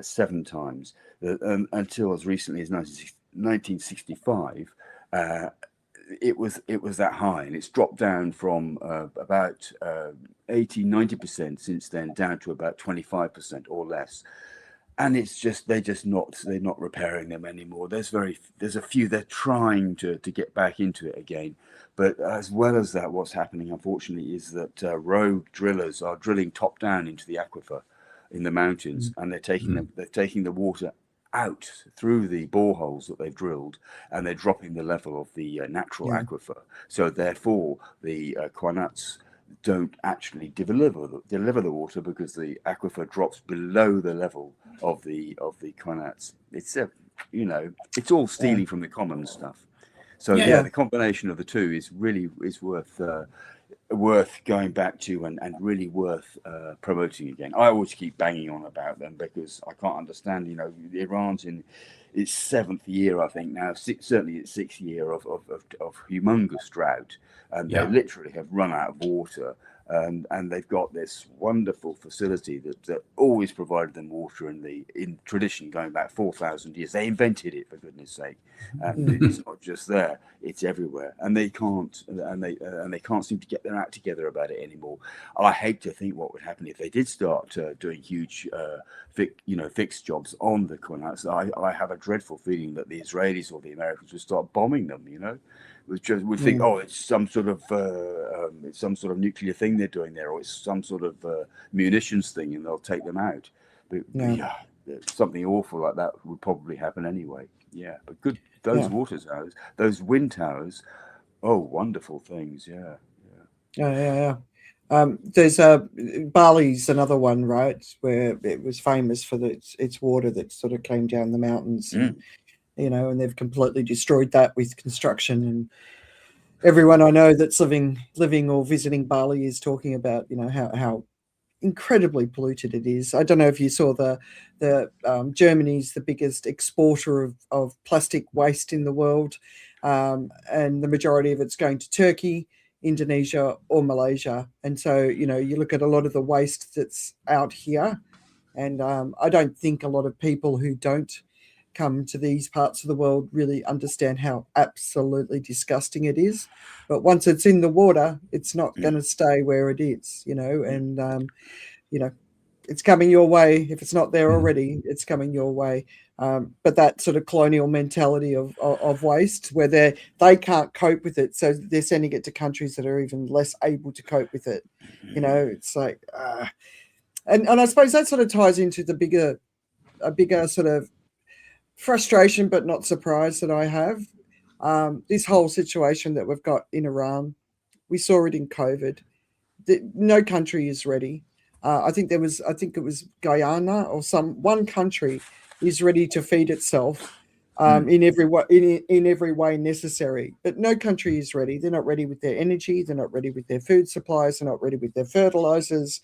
7 times until as recently as 1965. It was that high, and it's dropped down from about 80-90% since then down to about 25% or less. And it's just they're not repairing them anymore. There's a few they're trying to get back into it again, but as well as that, what's happening unfortunately is that rogue drillers are drilling top down into the aquifer in the mountains, and they're taking the water out through the boreholes that they've drilled, and they're dropping the level of the natural aquifer. So therefore, the qanats don't actually deliver the water because the aquifer drops below the level of the qanats. It's it's all stealing from the common stuff. So the combination of the two is really worth going back to and really worth promoting again. I always keep banging on about them because I can't understand. Iran's in its 7th year, I think now, certainly its 6th year of humongous drought, and they literally have run out of water. And they've got this wonderful facility that always provided them water in tradition going back 4,000 years. They invented it, for goodness sake. It's not just there; it's everywhere, and they can't seem to get their act together about it anymore. I hate to think what would happen if they did start doing huge, fixed jobs on the qanats. I have a dreadful feeling that the Israelis or the Americans would start bombing them. Would think, it's some sort of nuclear thing they're doing there, or it's some sort of munitions thing, and they'll take them out. But something awful like that would probably happen anyway. Yeah, but good, those water towers, those wind towers, wonderful things. Yeah. There's Bali's another one, right, where it was famous for its water that sort of came down the mountains. And they've completely destroyed that with construction. And everyone I know that's living or visiting Bali is talking about, how incredibly polluted it is. I don't know if you saw the Germany's the biggest exporter of plastic waste in the world, and the majority of it's going to Turkey, Indonesia, or Malaysia. And so, you look at a lot of the waste that's out here, and I don't think a lot of people who don't come to these parts of the world really understand how absolutely disgusting it is. But once it's in the water, it's not going to stay where it is, and it's coming your way. If it's not there already, it's coming your way. But that sort of colonial mentality of waste, where they can't cope with it, so they're sending it to countries that are even less able to cope with it. It's like, and I suppose that sort of ties into a bigger sort of frustration, but not surprise that I have. This whole situation that we've got in Iran, we saw it in COVID. No country is ready. I think it was Guyana or one country is ready to feed itself in every way necessary, but no country is ready. They're not ready with their energy. They're not ready with their food supplies. They're not ready with their fertilizers.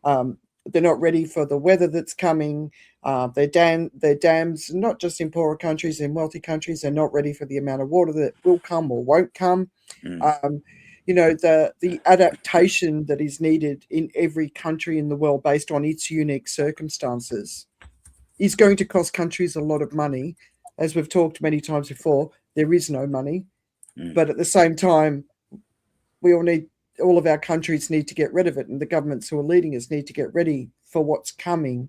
They're not ready for the weather that's coming. Their dams, not just in poorer countries, in wealthy countries, they're not ready for the amount of water that will come or won't come. The adaptation that is needed in every country in the world based on its unique circumstances is going to cost countries a lot of money. As we've talked many times before, there is no money. But at the same time, all of our countries need to get rid of it, and the governments who are leading us need to get ready for what's coming.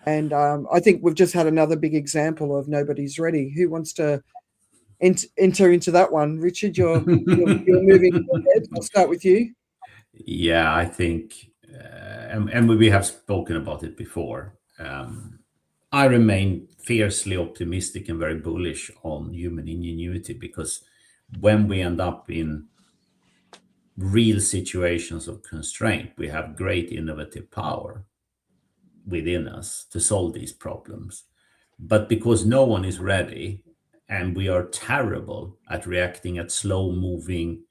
And I think we've just had another big example of nobody's ready. Who wants to enter into that one? Richard, you're moving ahead. I'll start with you. Yeah, I think, and we have spoken about it before. I remain fiercely optimistic and very bullish on human ingenuity, because when we end up in real situations of constraint, we have great innovative power within us to solve these problems. But because no one is ready, and we are terrible at reacting at slow-moving,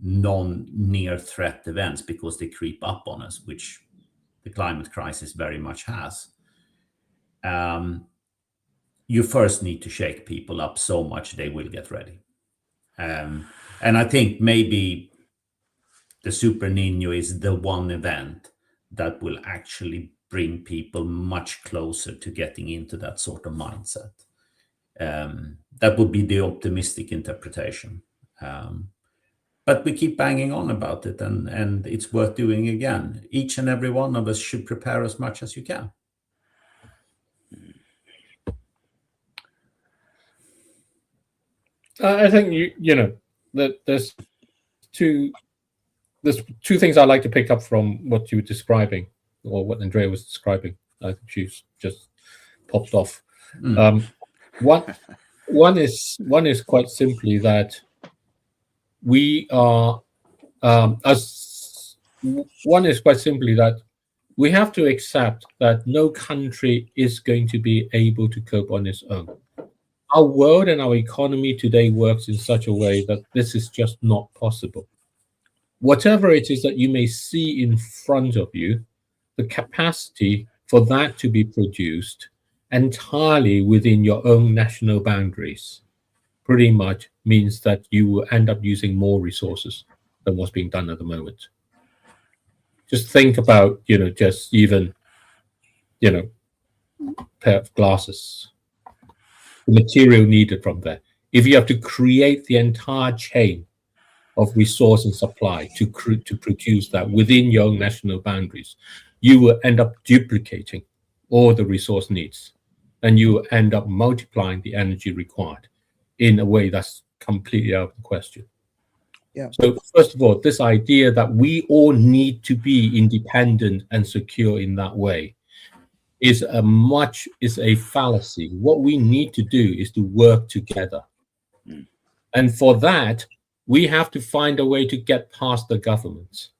non-near threat events because they creep up on us, which the climate crisis very much has, you first need to shake people up so much they will get ready. And I think maybe the Super Niño is the one event that will actually bring people much closer to getting into that sort of mindset. That would be the optimistic interpretation. But we keep banging on about it, and it's worth doing again. Each and every one of us should prepare as much as you can. I think that there's two things I'd like to pick up from what you were describing, or what Andrea was describing. I think she's just popped off. One is quite simply that we are we have to accept that no country is going to be able to cope on its own. Our world and our economy today works in such a way that this is just not possible. Whatever it is that you may see in front of you, the capacity for that to be produced entirely within your own national boundaries pretty much means that you will end up using more resources than what's being done at the moment. Just think about, just even, pair of glasses, the material needed from there. If you have to create the entire chain of resource and supply to produce that within your own national boundaries, you will end up duplicating all the resource needs, and you will end up multiplying the energy required in a way that's completely out of the question. Yeah. So first of all, this idea that we all need to be independent and secure in that way is a fallacy. What we need to do is to work together. And for that, we have to find a way to get past the governments,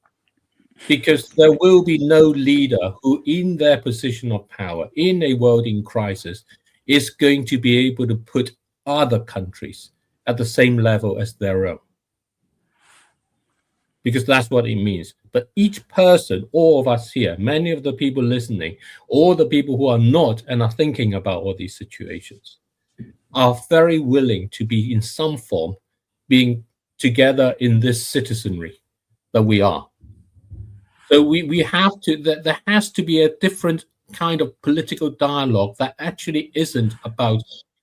because there will be no leader who, in their position of power, in a world in crisis, is going to be able to put other countries at the same level as their own. Because that's what it means. But each person, all of us here, many of the people listening, all the people who are not and are thinking about all these situations, are very willing to be in some form being together in this citizenry that we are. So we have to, there has to be a different kind of political dialogue that actually isn't about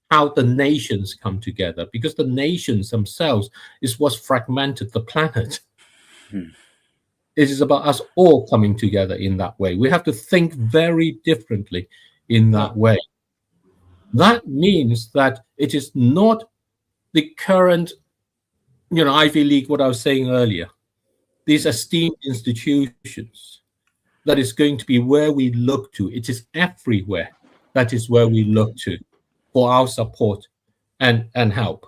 how the nations come together, because the nations themselves is what's fragmented the planet. It is about us all coming together in that way. We have to think very differently in that way. That means that it is not the current, Ivy League, what I was saying earlier, these esteemed institutions, that is going to be where we look to. It is everywhere that is where we look to for our support and help.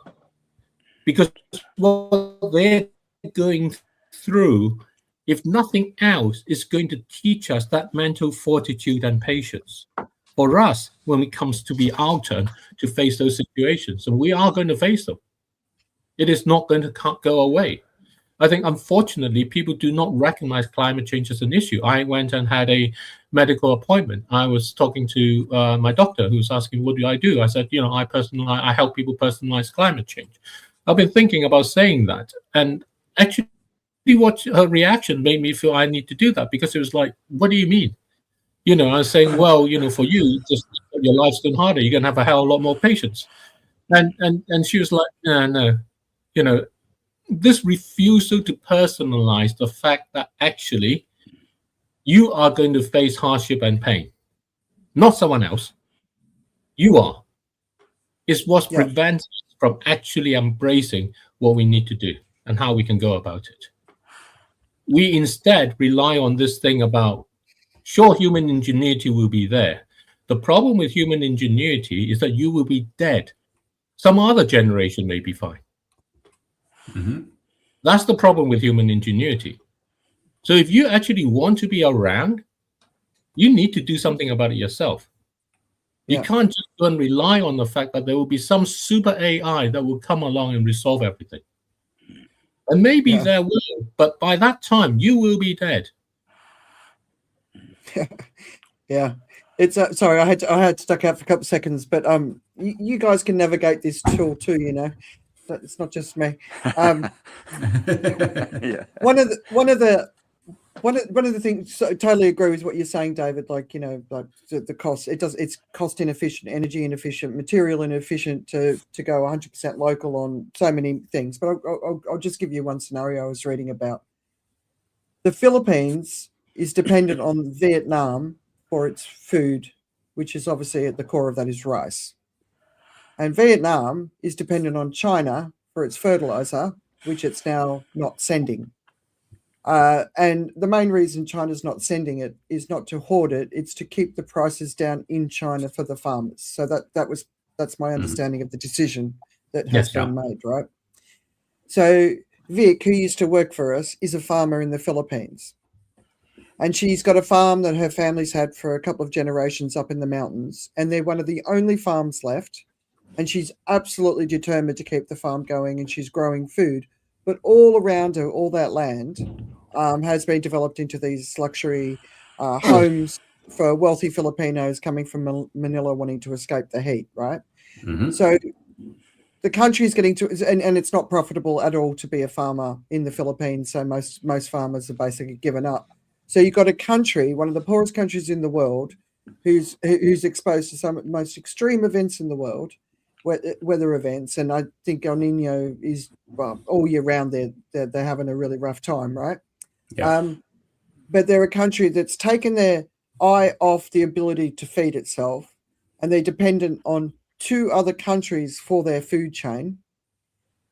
Because what they're going through, if nothing else, is going to teach us that mental fortitude and patience for us when it comes to be our turn to face those situations. And we are going to face them. It is not going to go away. I think, unfortunately, people do not recognize climate change as an issue. I went and had a medical appointment. I was talking to my doctor, who was asking, what do I do? I said, I help people personalize climate change. I've been thinking about saying that. And actually, what her reaction made me feel I need to do that, because it was like, what do you mean? I was saying, well, for you, just your life's going harder. You're going to have a hell of a lot more patience. And she was like, no. this refusal to personalize the fact that actually you are going to face hardship and pain, not someone else. You are. Is what prevents us from actually embracing what we need to do and how we can go about it. We instead rely on this thing about, sure, human ingenuity will be there. The problem with human ingenuity is that you will be dead. Some other generation may be fine. That's the problem with human ingenuity. So if you actually want to be around, you need to do something about it yourself. You can't just go and rely on the fact that there will be some super AI that will come along and resolve everything. And maybe there will, but by that time, you will be dead. Yeah. It's sorry, I had to duck out for a couple of seconds, but you guys can navigate this tool too, you know. It's not just me. One of the things, so I totally agree with what you're saying, David. Like, you know, like the cost, it's cost inefficient, energy inefficient, material inefficient to go 100% local on so many things. But I'll just give you one scenario I was reading about. The Philippines is dependent on Vietnam for its food, which is obviously at the core of that is rice. And Vietnam is dependent on China for its fertilizer, which it's now not sending. And the main reason China's not sending it is not to hoard it; it's to keep the prices down in China for the farmers. So that's my understanding of the decision that has been made, right? So Vic, who used to work for us, is a farmer in the Philippines, and she's got a farm that her family's had for a couple of generations up in the mountains, and they're one of the only farms left. And she's absolutely determined to keep the farm going, and she's growing food. But all around her, all that land has been developed into these luxury homes for wealthy Filipinos coming from Manila wanting to escape the heat, right? So the country is getting to, and it's not profitable at all to be a farmer in the Philippines. So most farmers are basically given up. So you've got a country, one of the poorest countries in the world, who's exposed to some of the most extreme events in the world, weather events, and I think El Niño is all year round. They're having a really rough time, right? But they're a country that's taken their eye off the ability to feed itself, and they're dependent on two other countries for their food chain.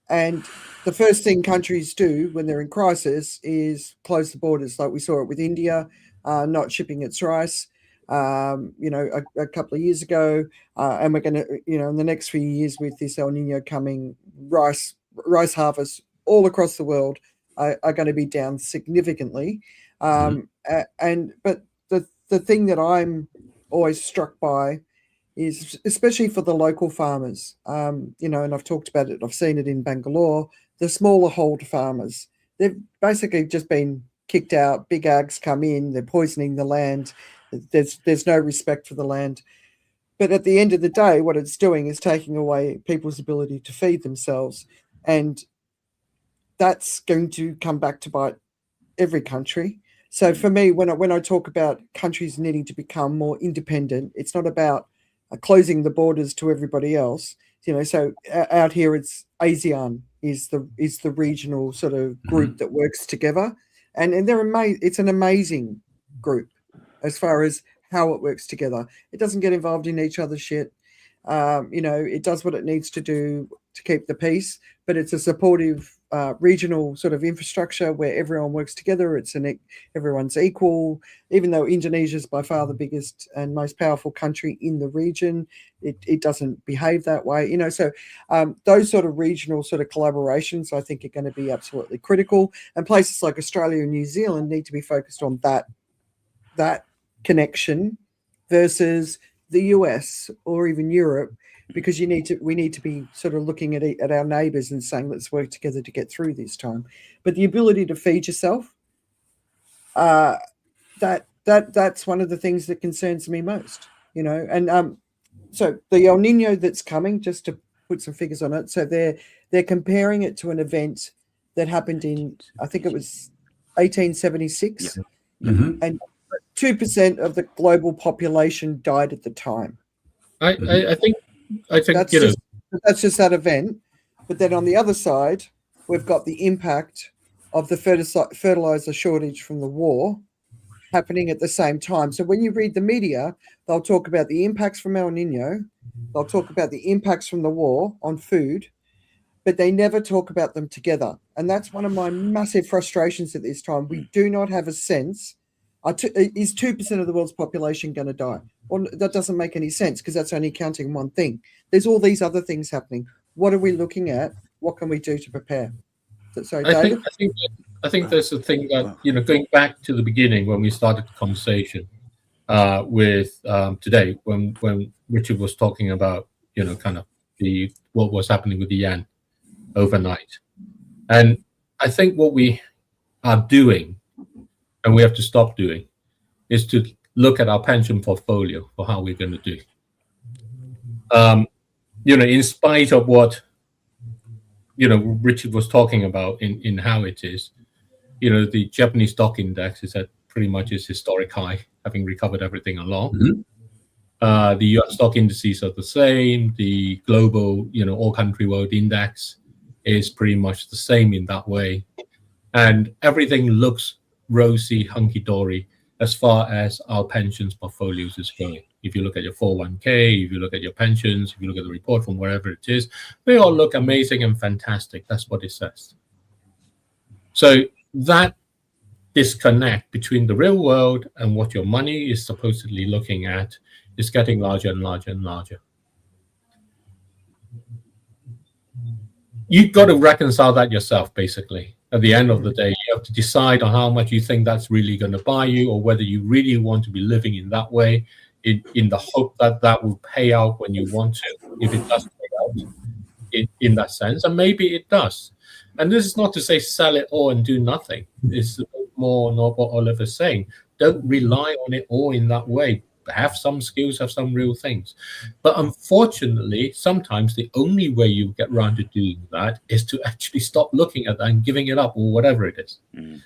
And the first thing countries do when they're in crisis is close the borders, like we saw it with India, not shipping its rice. You know, a couple of years ago, and we're going to, you know, in the next few years with this El Niño coming, rice harvests all across the world are going to be down significantly. But the thing that I'm always struck by is, especially for the local farmers, you know, and I've talked about it, I've seen it in Bangalore, the smaller hold farmers, they've basically just been kicked out. Big ags come in, they're poisoning the land. There's no respect for the land. But at the end of the day, what it's doing is taking away people's ability to feed themselves. And that's going to come back to bite every country. So for me, when I talk about countries needing to become more independent, it's not about closing the borders to everybody else. You know, so out here, it's ASEAN is the regional sort of group that works together. And they're it's an amazing group as far as how it works together. It doesn't get involved in each other's shit. You know, it does what it needs to do to keep the peace, but it's a supportive regional sort of infrastructure where everyone works together. Everyone's equal. Even though Indonesia is by far the biggest and most powerful country in the region, it doesn't behave that way. You know, so those sort of regional sort of collaborations, I think, are going to be absolutely critical. And places like Australia and New Zealand need to be focused on that connection versus the US or even Europe, because we need to be sort of looking at our neighbors and saying, let's work together to get through this time. But the ability to feed yourself, that's one of the things that concerns me most, you know. And so the El Nino that's coming, just to put some figures on it, so they're comparing it to an event that happened in, I think it was 1876, and 2% of the global population died at the time. I think that's just that event. But then on the other side, we've got the impact of the fertilizer shortage from the war happening at the same time. So when you read the media, they'll talk about the impacts from El Niño, they'll talk about the impacts from the war on food, but they never talk about them together. And that's one of my massive frustrations at this time. We do not have a sense. Is 2% of the world's population going to die? Well, that doesn't make any sense because that's only counting one thing. There's all these other things happening. What are we looking at? What can we do to prepare? Sorry, David? I think there's a thing that, going back to the beginning when we started the conversation with today, when Richard was talking about, kind of what was happening with the yen overnight. And I think what we are doing, and we have to stop doing, is to look at our pension portfolio for how we're going to do. In spite of what, Richard was talking about in how it is, the Japanese stock index is at pretty much its historic high, having recovered everything along. Mm-hmm. The US stock indices are the same. The global, all country world index is pretty much the same in that way. And everything looks rosy, hunky-dory as far as our pensions portfolios is going. If you look at your 401k, if you look at your pensions, if you look at the report from wherever it is, they all look amazing and fantastic. That's what it says. So that disconnect between the real world and what your money is supposedly looking at is getting larger and larger and larger. You've got to reconcile that yourself, basically. At the end of the day, you have to decide on how much you think that's really going to buy you, or whether you really want to be living in that way, in the hope that that will pay out when you want to, if it does pay out in that sense. And maybe it does. And this is not to say sell it all and do nothing. It's more not what Oliver's saying. Don't rely on it all in that way. Have some skills, have some real things. But unfortunately, sometimes the only way you get around to doing that is to actually stop looking at that and giving it up, or whatever it is. Mm.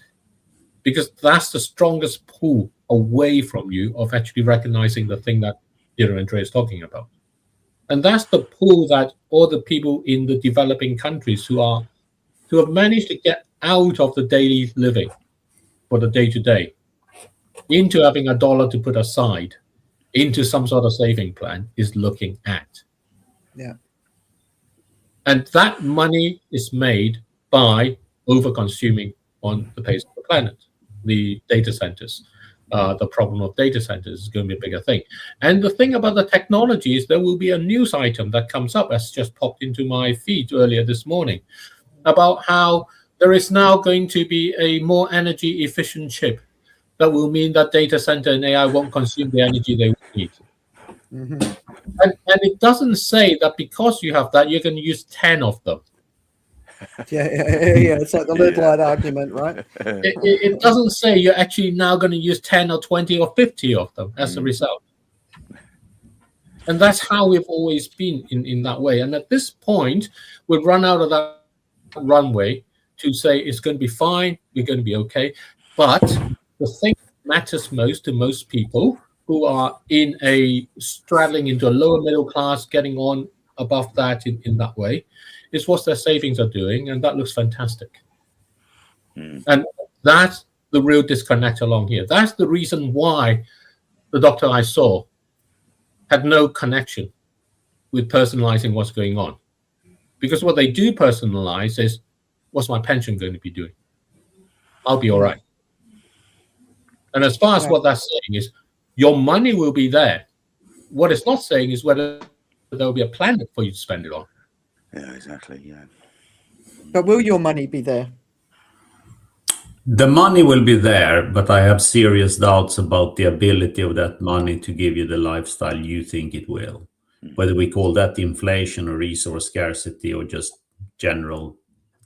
Because that's the strongest pull away from you of actually recognizing the thing that Andre is talking about. And that's the pull that all the people in the developing countries who have managed to get out of the daily living for the day-to-day into having $1 to put aside into some sort of saving plan is looking at. Yeah. And that money is made by over-consuming on the face of the planet. The data centers, the problem of data centers is going to be a bigger thing. And the thing about the technology is there will be a news item that comes up, that's just popped into my feed earlier this morning, about how there is now going to be a more energy efficient chip that will mean that data center and AI won't consume the energy they need. Mm-hmm. And it doesn't say that because you have that, you're going to use 10 of them. Yeah. It's like the lead light argument, right? It doesn't say you're actually now going to use 10 or 20 or 50 of them as a result. And that's how we've always been in that way. And at this point, we've run out of that runway to say it's going to be fine, we're going to be okay. But the thing that matters most to most people who are straddling into a lower middle class, getting on above that in that way, is what their savings are doing, and that looks fantastic. And that's the real disconnect along here. That's the reason why the doctor I saw had no connection with personalizing what's going on. Because what they do personalize is, what's my pension going to be doing? I'll be all right. And as far as what that's saying is, your money will be there. What it's not saying is whether there will be a planet for you to spend it on. Yeah, exactly. Yeah. But will your money be there? The money will be there, but I have serious doubts about the ability of that money to give you the lifestyle you think it will. Whether we call that inflation or resource scarcity or just general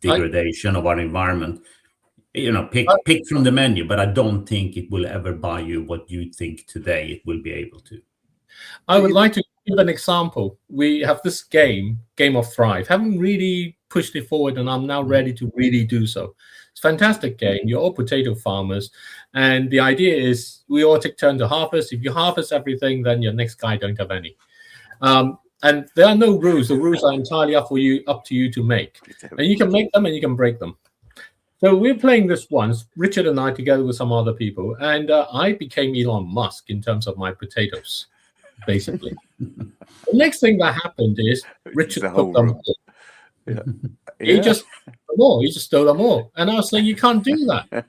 degradation of our environment, pick from the menu, but I don't think it will ever buy you what you think today it will be able to. I would like to give an example. We have this game of Thrive. Haven't really pushed it forward, and I'm now ready to really do so. It's a fantastic game. You're all potato farmers, and the idea is we all take turn to harvest. If you harvest everything, then your next guy don't have any. And there are no rules. The rules are entirely up to you to make. And you can make them and you can break them. So we're playing this once, Richard and I, together with some other people, and I became Elon Musk in terms of my potatoes, basically. The next thing that happened is Richard took them all. He just stole them all. And I was saying, you can't do that.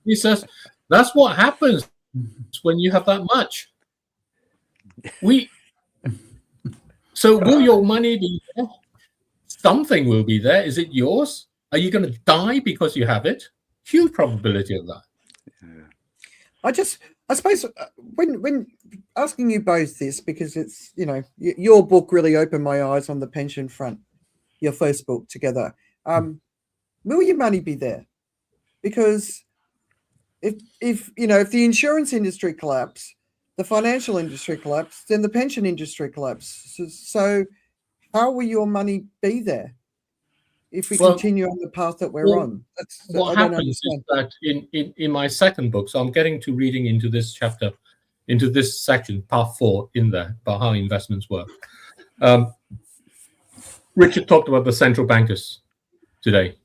He says, that's what happens when you have that much. So will your money be there? Something will be there. Is it yours? Are you going to die because you have it? Huge probability of that. I suppose when asking you both this, because it's, your book really opened my eyes on the pension front, your first book together. Will your money be there? Because if the insurance industry collapse, the financial industry collapse, then the pension industry collapses. So how will your money be there if we continue on the path that we're on? What happens is that in my second book, so I'm getting to reading into this chapter, into this section, part 4 in there, about how investments work. Richard talked about the central bankers today.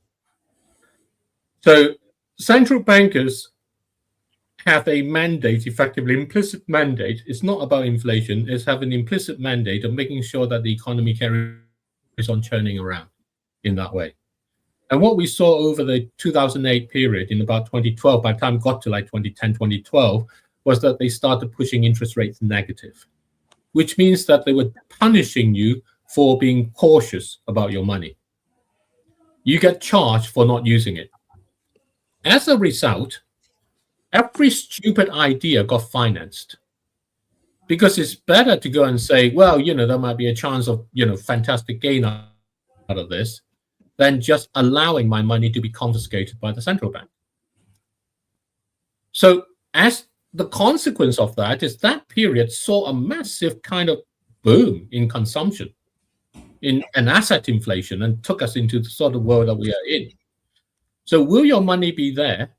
So central bankers have a mandate, effectively implicit mandate. It's not about inflation. It's have an implicit mandate of making sure that the economy carries on churning around in that way. And what we saw over the 2008 period in about 2012, by the time it got to like 2010, 2012, was that they started pushing interest rates negative, which means that they were punishing you for being cautious about your money. You get charged for not using it. As a result, every stupid idea got financed, because it's better to go and say, well, there might be a chance of, fantastic gain out of this, than just allowing my money to be confiscated by the central bank. So as the consequence of that is that period saw a massive kind of boom in consumption, in an asset inflation, and took us into the sort of world that we are in. So will your money be there?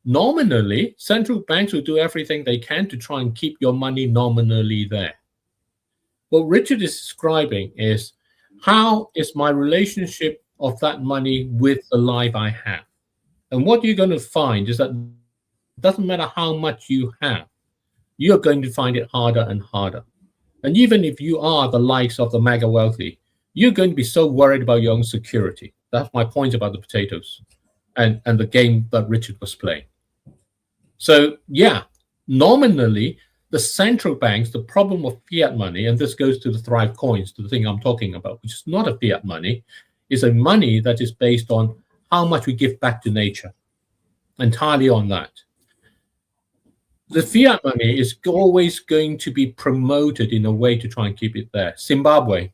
Nominally, central banks will do everything they can to try and keep your money nominally there. What Richard is describing is, how is my relationship of that money with the life I have? And what you're going to find is that it doesn't matter how much you have, you're going to find it harder and harder. And even if you are the likes of the mega wealthy, you're going to be so worried about your own security. That's my point about the potatoes and the game that Richard was playing. So yeah, nominally, the central banks, the problem of fiat money, and this goes to the Thrive coins, to the thing I'm talking about, which is not a fiat money, is a money that is based on how much we give back to nature, entirely on that. The fiat money is always going to be promoted in a way to try and keep it there. Zimbabwe,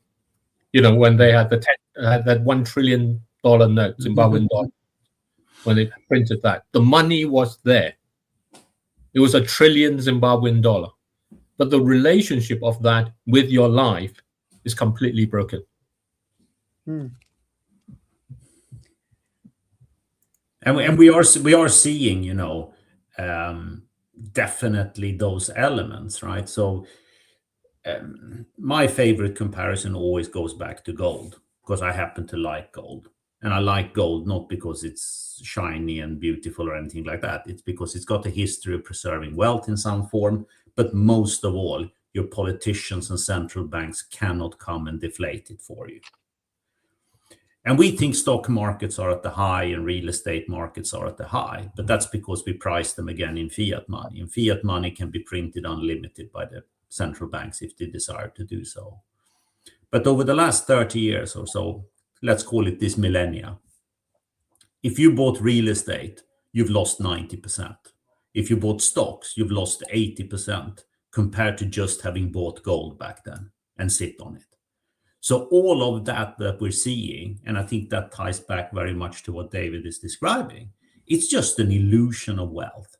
when they had that $1 trillion note, Zimbabwean dollar, when they printed that, the money was there. It was $1 trillion Zimbabwean dollar, but the relationship of that with your life is completely broken. And we are seeing, definitely those elements, right? So my favorite comparison always goes back to gold, because I happen to like gold. And I like gold not because it's shiny and beautiful or anything like that. It's because it's got a history of preserving wealth in some form. But most of all, your politicians and central banks cannot come and deflate it for you. And we think stock markets are at the high and real estate markets are at the high. But that's because we price them again in fiat money. And fiat money can be printed unlimited by the central banks if they desire to do so. But over the last 30 years or so, let's call it this millennia, if you bought real estate, you've lost 90%. If you bought stocks, you've lost 80% compared to just having bought gold back then and sit on it. So all of that we're seeing, and I think that ties back very much to what David is describing, it's just an illusion of wealth.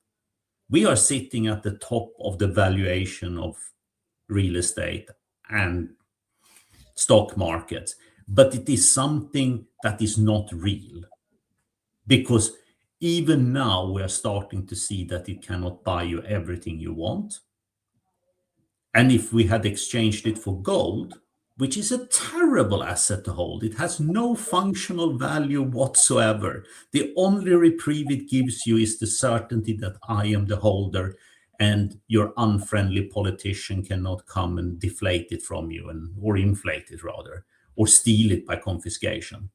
We are sitting at the top of the valuation of real estate and stock markets, but it is something that is not real, because even now we are starting to see that it cannot buy you everything you want. And if we had exchanged it for gold, which is a terrible asset to hold. It has no functional value whatsoever. The only reprieve it gives you is the certainty that I am the holder, and your unfriendly politician cannot come and deflate it from you, or inflate it rather, or steal it by confiscation.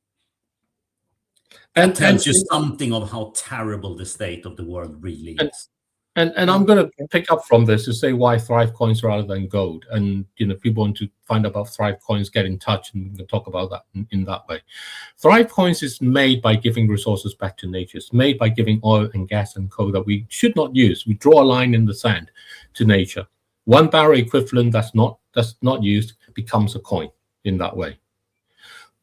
And tells you something of how terrible the state of the world really is. And I'm going to pick up from this to say why Thrive coins rather than gold. And if you want to find out about Thrive coins, get in touch and we can talk about that in that way. Thrive coins is made by giving resources back to nature. It's made by giving oil and gas and coal that we should not use. We draw a line in the sand to nature. 1 barrel equivalent that's not used becomes a coin in that way.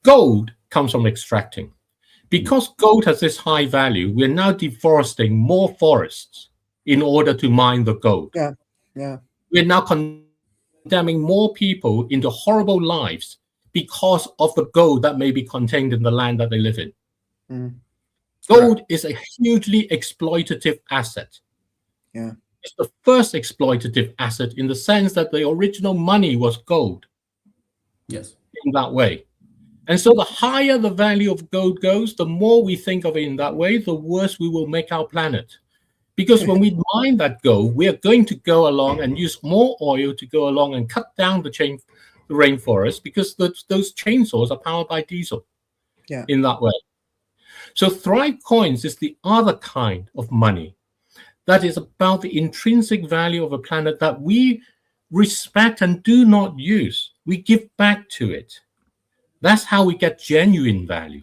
Gold comes from extracting. Because gold has this high value, we're now deforesting more forests in order to mine the gold. We're now condemning more people into horrible lives because of the gold that may be contained in the land that they live in. Gold is a hugely exploitative asset. It's the first exploitative asset in the sense that the original money was gold. Yes. In that way. And so the higher the value of gold goes, the more we think of it in that way, the worse we will make our planet. Because when we mine that gold, we are going to go along and use more oil to go along and cut down the rainforest, because those chainsaws are powered by diesel in that way. So Thrive coins is the other kind of money that is about the intrinsic value of a planet that we respect and do not use. We give back to it. That's how we get genuine value.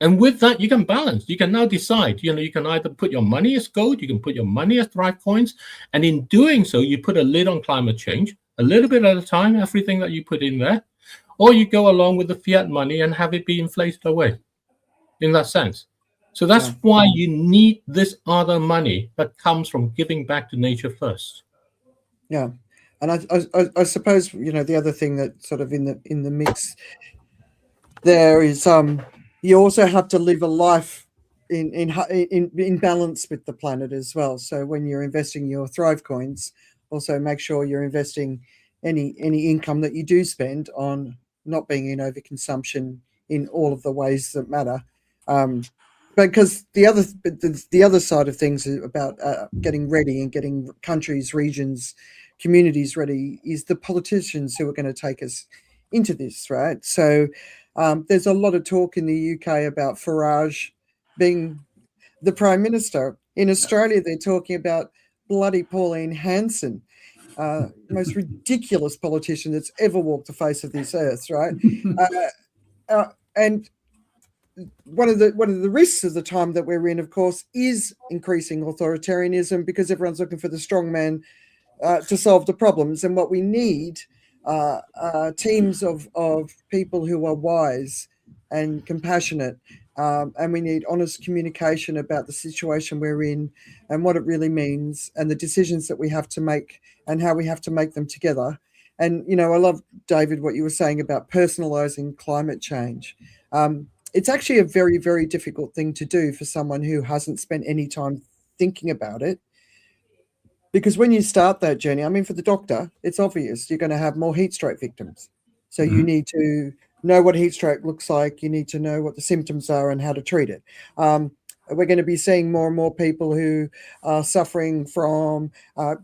And with that, you can balance. You can now decide, you can either put your money as gold, you can put your money as Thrive coins. And in doing so, you put a lid on climate change, a little bit at a time, everything that you put in there. Or you go along with the fiat money and have it be inflated away in that sense. So that's why you need this other money that comes from giving back to nature first. Yeah. And I suppose, the other thing that sort of in the mix there is you also have to live a life in balance with the planet as well. So when you're investing your Thrive coins, also make sure you're investing any income that you do spend on not being in overconsumption in all of the ways that matter. Because the other side of things is about getting ready and getting countries, regions, communities ready is the politicians who are going to take us into this, right? So there's a lot of talk in the UK about Farage being the Prime Minister. In Australia, they're talking about bloody Pauline Hanson, most ridiculous politician that's ever walked the face of this earth, right? And one of the risks of the time that we're in, of course, is increasing authoritarianism, because everyone's looking for the strong man to solve the problems. And what we need teams of people who are wise and compassionate, and we need honest communication about the situation we're in and what it really means and the decisions that we have to make and how we have to make them together. And, I love, David, what you were saying about personalizing climate change. It's actually a very, very difficult thing to do for someone who hasn't spent any time thinking about it. Because when you start that journey, for the doctor, it's obvious you're going to have more heat stroke victims. So you need to know what heat stroke looks like. You need to know what the symptoms are and how to treat it. We're going to be seeing more and more people who are suffering from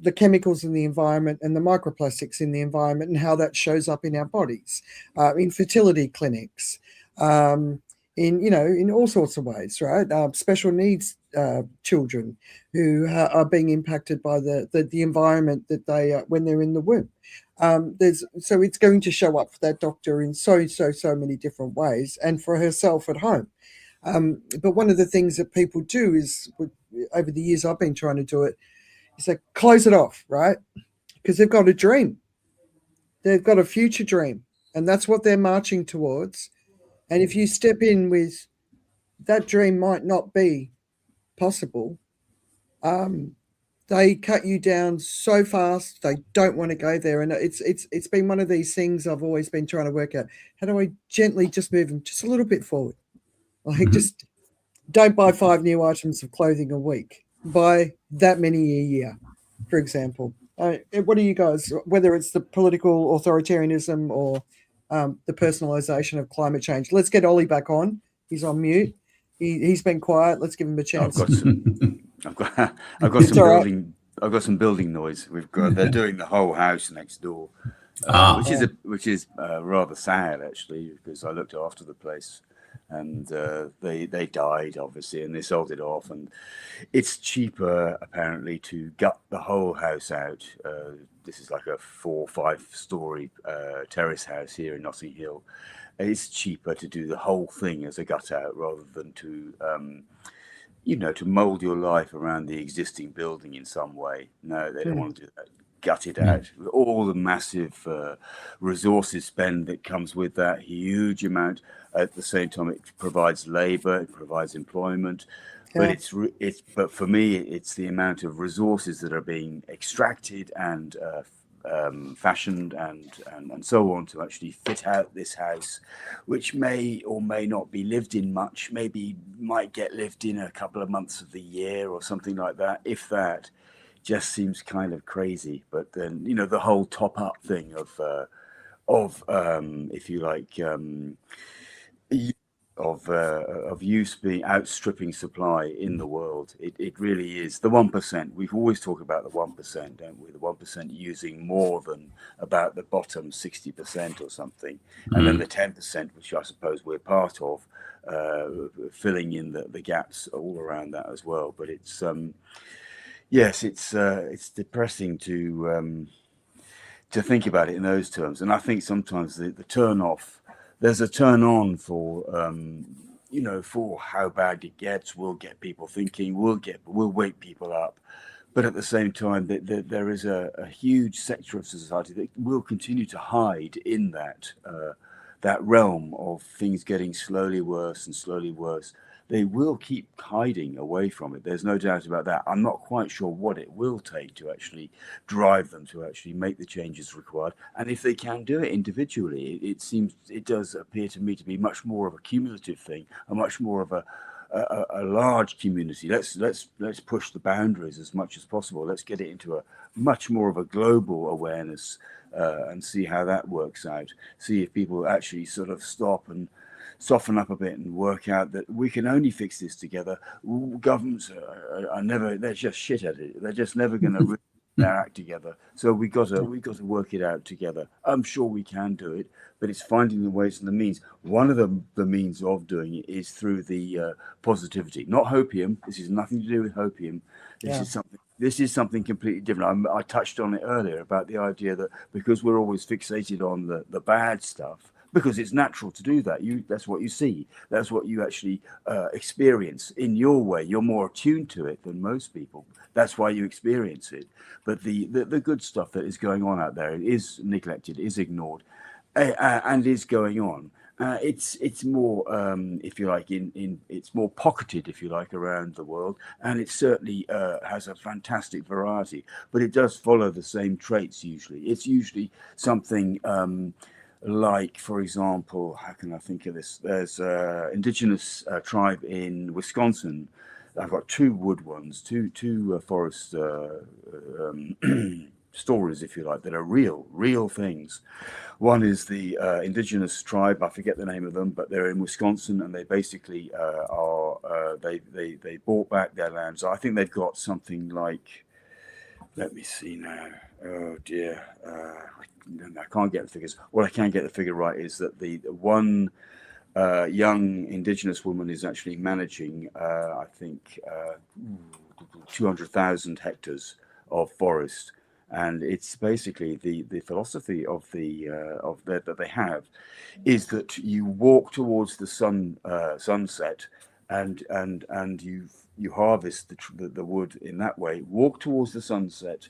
the chemicals in the environment and the microplastics in the environment and how that shows up in our bodies, in fertility clinics, in all sorts of ways, right? Special needs children who are being impacted by the environment that they when they're in the womb. So it's going to show up for that doctor in so many different ways, and for herself at home. But one of the things that people do is, over the years I've been trying to do it, is like close it off, right? Because they've got a dream, they've got a future dream, and that's what they're marching towards. And if you step in with that dream might not be possible, they cut you down so fast. They don't want to go there, and it's been one of these things I've always been trying to work out. How do I gently just move them just a little bit forward? Like, just don't buy 5 new items of clothing a week. Buy that many a year, for example. What do you guys, whether it's the political authoritarianism or the personalization of climate change? Let's get Ollie back on. He's on mute. He's been quiet. Let's give him a chance. I've got some building. I've got some building noise. They're doing the whole house next door, which is rather sad actually, because I looked after the place, and they died obviously, and they sold it off, and it's cheaper apparently to gut the whole house out. This is like a 4 or 5 story terrace house here in Notting Hill. It's cheaper to do the whole thing as a gut out rather than to to mold your life around the existing building in some way. No, they don't want to do that. Gut it out. All the massive resources spend that comes with that, huge amount. At the same time, it provides labor, it provides employment. But but for me, it's the amount of resources that are being extracted and fashioned and so on to actually fit out this house, which may or may not be lived in much, maybe might get lived in a couple of months of the year or something like that, if that. Just seems kind of crazy. But then the whole top up thing of if you like of use being outstripping supply in the world. It really is the 1%. We've always talked about the 1%, don't we? The 1% using more than about the bottom 60% or something, and then the 10%, which I suppose we're part of, filling in the gaps all around that as well. But it's yes, it's depressing to think about it in those terms, and I think sometimes the turn off. There's a turn on for for how bad it gets. We'll get people thinking. We'll wake people up, but at the same time, there is a huge sector of society that will continue to hide in that realm of things getting slowly worse and slowly worse. They will keep hiding away from it. There's no doubt about that. I'm not quite sure what it will take to actually drive them to actually make the changes required. And if they can do it individually, it does appear to me to be much more of a cumulative thing, a much more of a large community. Let's push the boundaries as much as possible. Let's get it into a much more of a global awareness and see how that works out. See if people actually sort of stop and soften up a bit and work out that we can only fix this together. Governments are never, they're just shit at it. They're just never going to really their act together. So we got to work it out together. I'm sure we can do it, but it's finding the ways and the means. One of the means of doing it is through the positivity, not hopium. This is nothing to do with hopium. This is something completely different. I touched on it earlier about the idea that because we're always fixated on the bad stuff, because it's natural to do that. That's what you see. That's what you actually experience in your way. You're more attuned to it than most people. That's why you experience it. But the good stuff that is going on out there is neglected, is ignored, and is going on. It's more, if you like, it's more pocketed, if you like, around the world, and it certainly has a fantastic variety. But it does follow the same traits usually. It's usually something. Like, for example, how can I think of this? There's an indigenous tribe in Wisconsin. I've got 2 wood ones, two forest stories, if you like, that are real things. One is the indigenous tribe. I forget the name of them, but they're in Wisconsin, and they basically they bought back their lands. I think they've got something like, let me see now. Oh dear, I can't get the figures. What I can get the figure right is that the one young indigenous woman is actually managing, I think, 200,000 hectares of forest, and it's basically the philosophy of that they have is that you walk towards the sunset, and you harvest the wood in that way. Walk towards the sunset.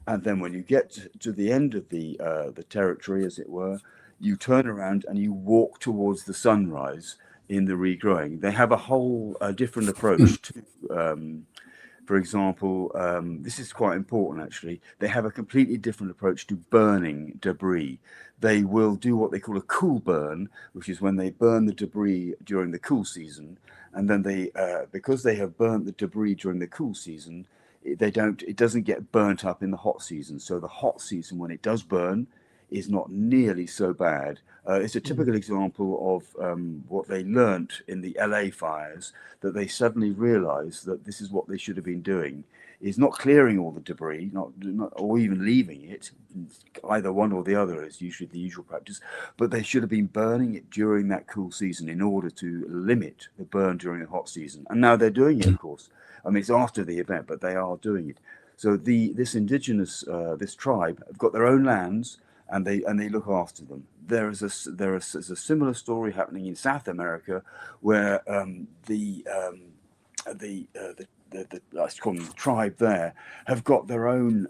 And then when you get to the end of the territory, as it were, you turn around and you walk towards the sunrise in the regrowing. They have a whole different approach to, for example, this is quite important actually. They have a completely different approach to burning debris. They will do what they call a cool burn, which is when they burn the debris during the cool season. And then they, because they have burnt the debris during the cool season, it doesn't get burnt up in the hot season. So the hot season, when it does burn, is not nearly so bad. It's a typical example of what they learnt in the LA fires, that they suddenly realized that this is what they should have been doing, is not clearing all the debris, not or even leaving it. Either one or the other is usually the usual practice, but they should have been burning it during that cool season in order to limit the burn during the hot season. And now they're doing it, of course. I mean, it's after the event, but they are doing it. So this indigenous, this tribe have got their own lands, and they look after them. There's a similar story happening in South America, where let's call them the tribe there, have got their own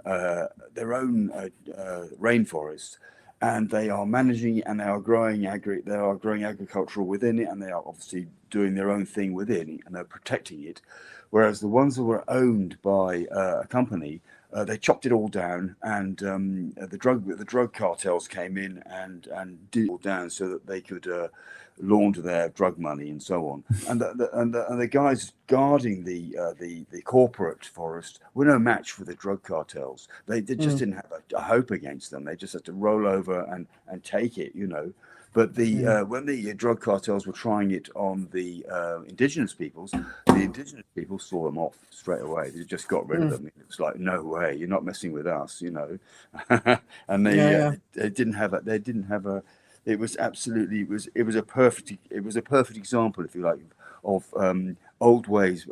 rainforest, and they are managing it, and they are growing agricultural within it, and they are obviously doing their own thing within it, and they're protecting it. Whereas the ones that were owned by a company, they chopped it all down, and the drug cartels came in and did it all down so that they could launder their drug money and so on. And the guys guarding the corporate forest were no match for the drug cartels. They just didn't have a hope against them. They just had to roll over and take it, you know. But when the drug cartels were trying it on the indigenous peoples, the indigenous people saw them off straight away. They just got rid of them. It was like, no way, you're not messing with us, you know. And they didn't have a. It was absolutely it was a perfect example, if you like, of old ways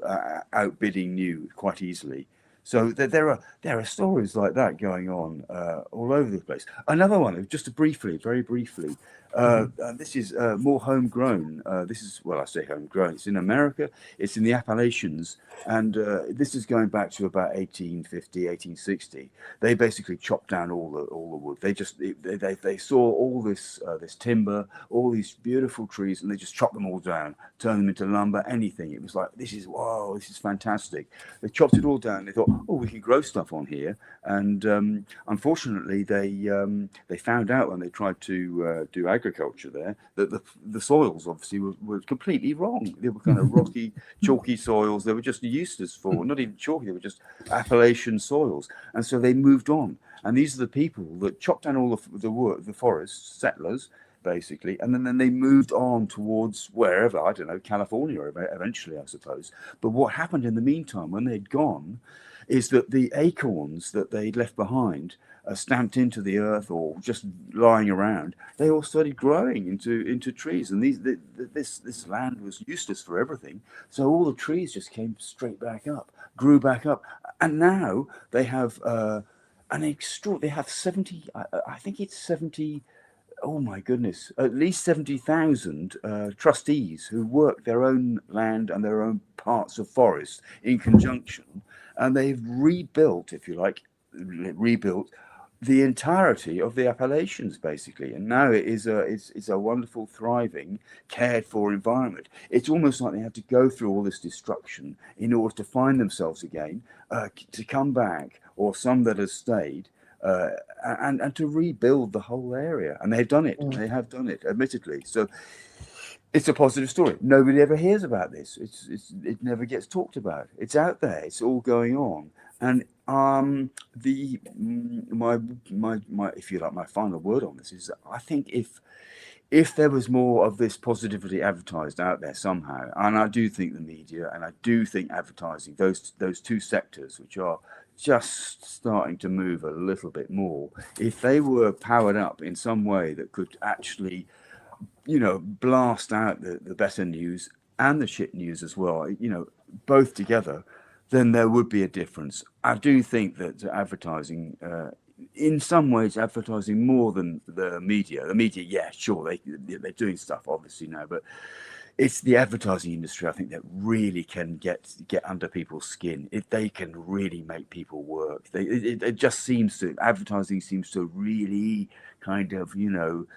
outbidding new quite easily. So there are stories like that going on all over the place. Another one, just very briefly, and this is more homegrown. This is, well, I say homegrown. It's in America. It's in the Appalachians, and this is going back to about 1850, 1860. They basically chopped down all the wood. They saw all this timber, all these beautiful trees, and they just chopped them all down, turned them into lumber, anything. It was like, this is fantastic. They chopped it all down. They thought, oh, we can grow stuff on here, and unfortunately, they found out when they tried to do agriculture there that the soils obviously were completely wrong. They were kind of rocky, chalky soils. They were just useless for, not even chalky, they were just Appalachian soils. And so they moved on. And these are the people that chopped down all the forests, settlers, basically, and then they moved on towards wherever, I don't know, California eventually, I suppose. But what happened in the meantime, when they'd gone, is that the acorns that they'd left behind, stamped into the earth or just lying around, they all started growing into trees. And this land was useless for everything, so all the trees just came straight back up, grew back up, and now they have they have 70. I think it's 70. Oh my goodness, at least 70,000 trustees who work their own land and their own parts of forest in conjunction, and they've rebuilt, if you like, the entirety of the Appalachians, basically. And now it's a wonderful, thriving, cared for environment. It's almost like they had to go through all this destruction in order to find themselves again, to come back, or some that have stayed, and to rebuild the whole area. And they've done it. They have done it, admittedly. So it's a positive story. Nobody ever hears about this. It never gets talked about. It's out there. It's all going on. And my if you like, my final word on this is, I think if there was more of this positivity advertised out there somehow, and I do think the media and I do think advertising, those two sectors which are just starting to move a little bit more, if they were powered up in some way that could actually, you know, blast out the better news and the shit news as well, you know, both together, then there would be a difference. I do think that advertising, in some ways, advertising more than the media. The media, yeah, sure, they're doing stuff obviously now, but it's the advertising industry, I think, that really can get under people's skin. They can really make people work. It just seems to, advertising seems to really kind of, you know,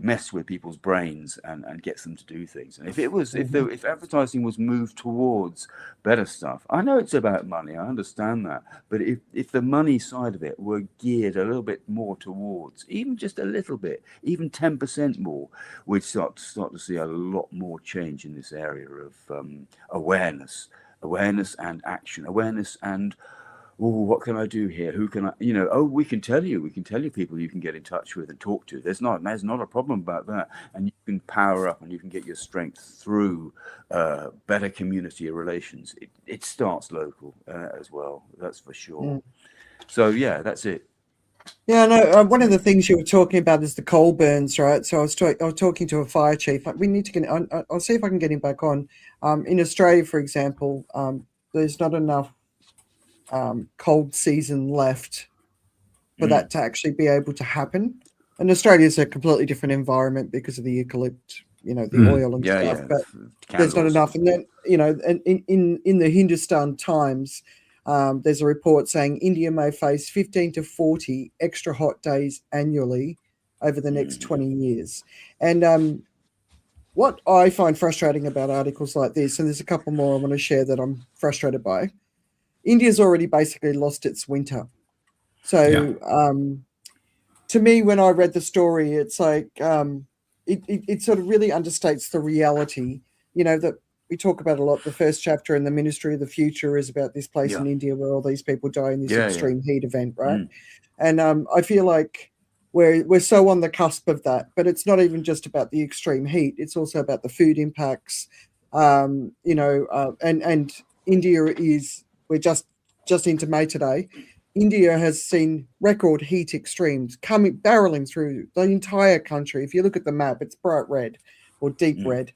mess with people's brains and gets them to do things. And if advertising was moved towards better stuff, I know it's about money, I understand that, but if the money side of it were geared a little bit more towards, even just a little bit, even 10% more, we'd start to see a lot more change in this area of awareness awareness and action, awareness and, oh, what can I do here? Who can I, you know, oh, we can tell you people you can get in touch with and talk to. There's not a problem about that. And you can power up and you can get your strength through better community relations. It starts local as well, that's for sure. So yeah, that's it. Yeah, no. One of the things you were talking about is the coal burns, right? So I was talking to a fire chief. We need to get. I'll see if I can get him back on. In Australia, for example, there's not enough cold season left for that to actually be able to happen. And Australia is a completely different environment because of the eucalypt, you know, the oil and stuff. But there's not enough. And then, you know, and in the Hindustan Times. There's a report saying India may face 15 to 40 extra hot days annually over the next 20 years. And what I find frustrating about articles like this, and there's a couple more I want to share that I'm frustrated by, India's already basically lost its winter. So to me, when I read the story, it's like it sort of really understates the reality, you know, that we talk about a lot. The first chapter in the Ministry of the Future is about this place in India where all these people die in this extreme heat event, right? And I feel like we're so on the cusp of that, but it's not even just about the extreme heat. It's also about the food impacts, you know, and India is, we're just into May today. India has seen record heat extremes barreling through the entire country. If you look at the map, it's bright red or deep red.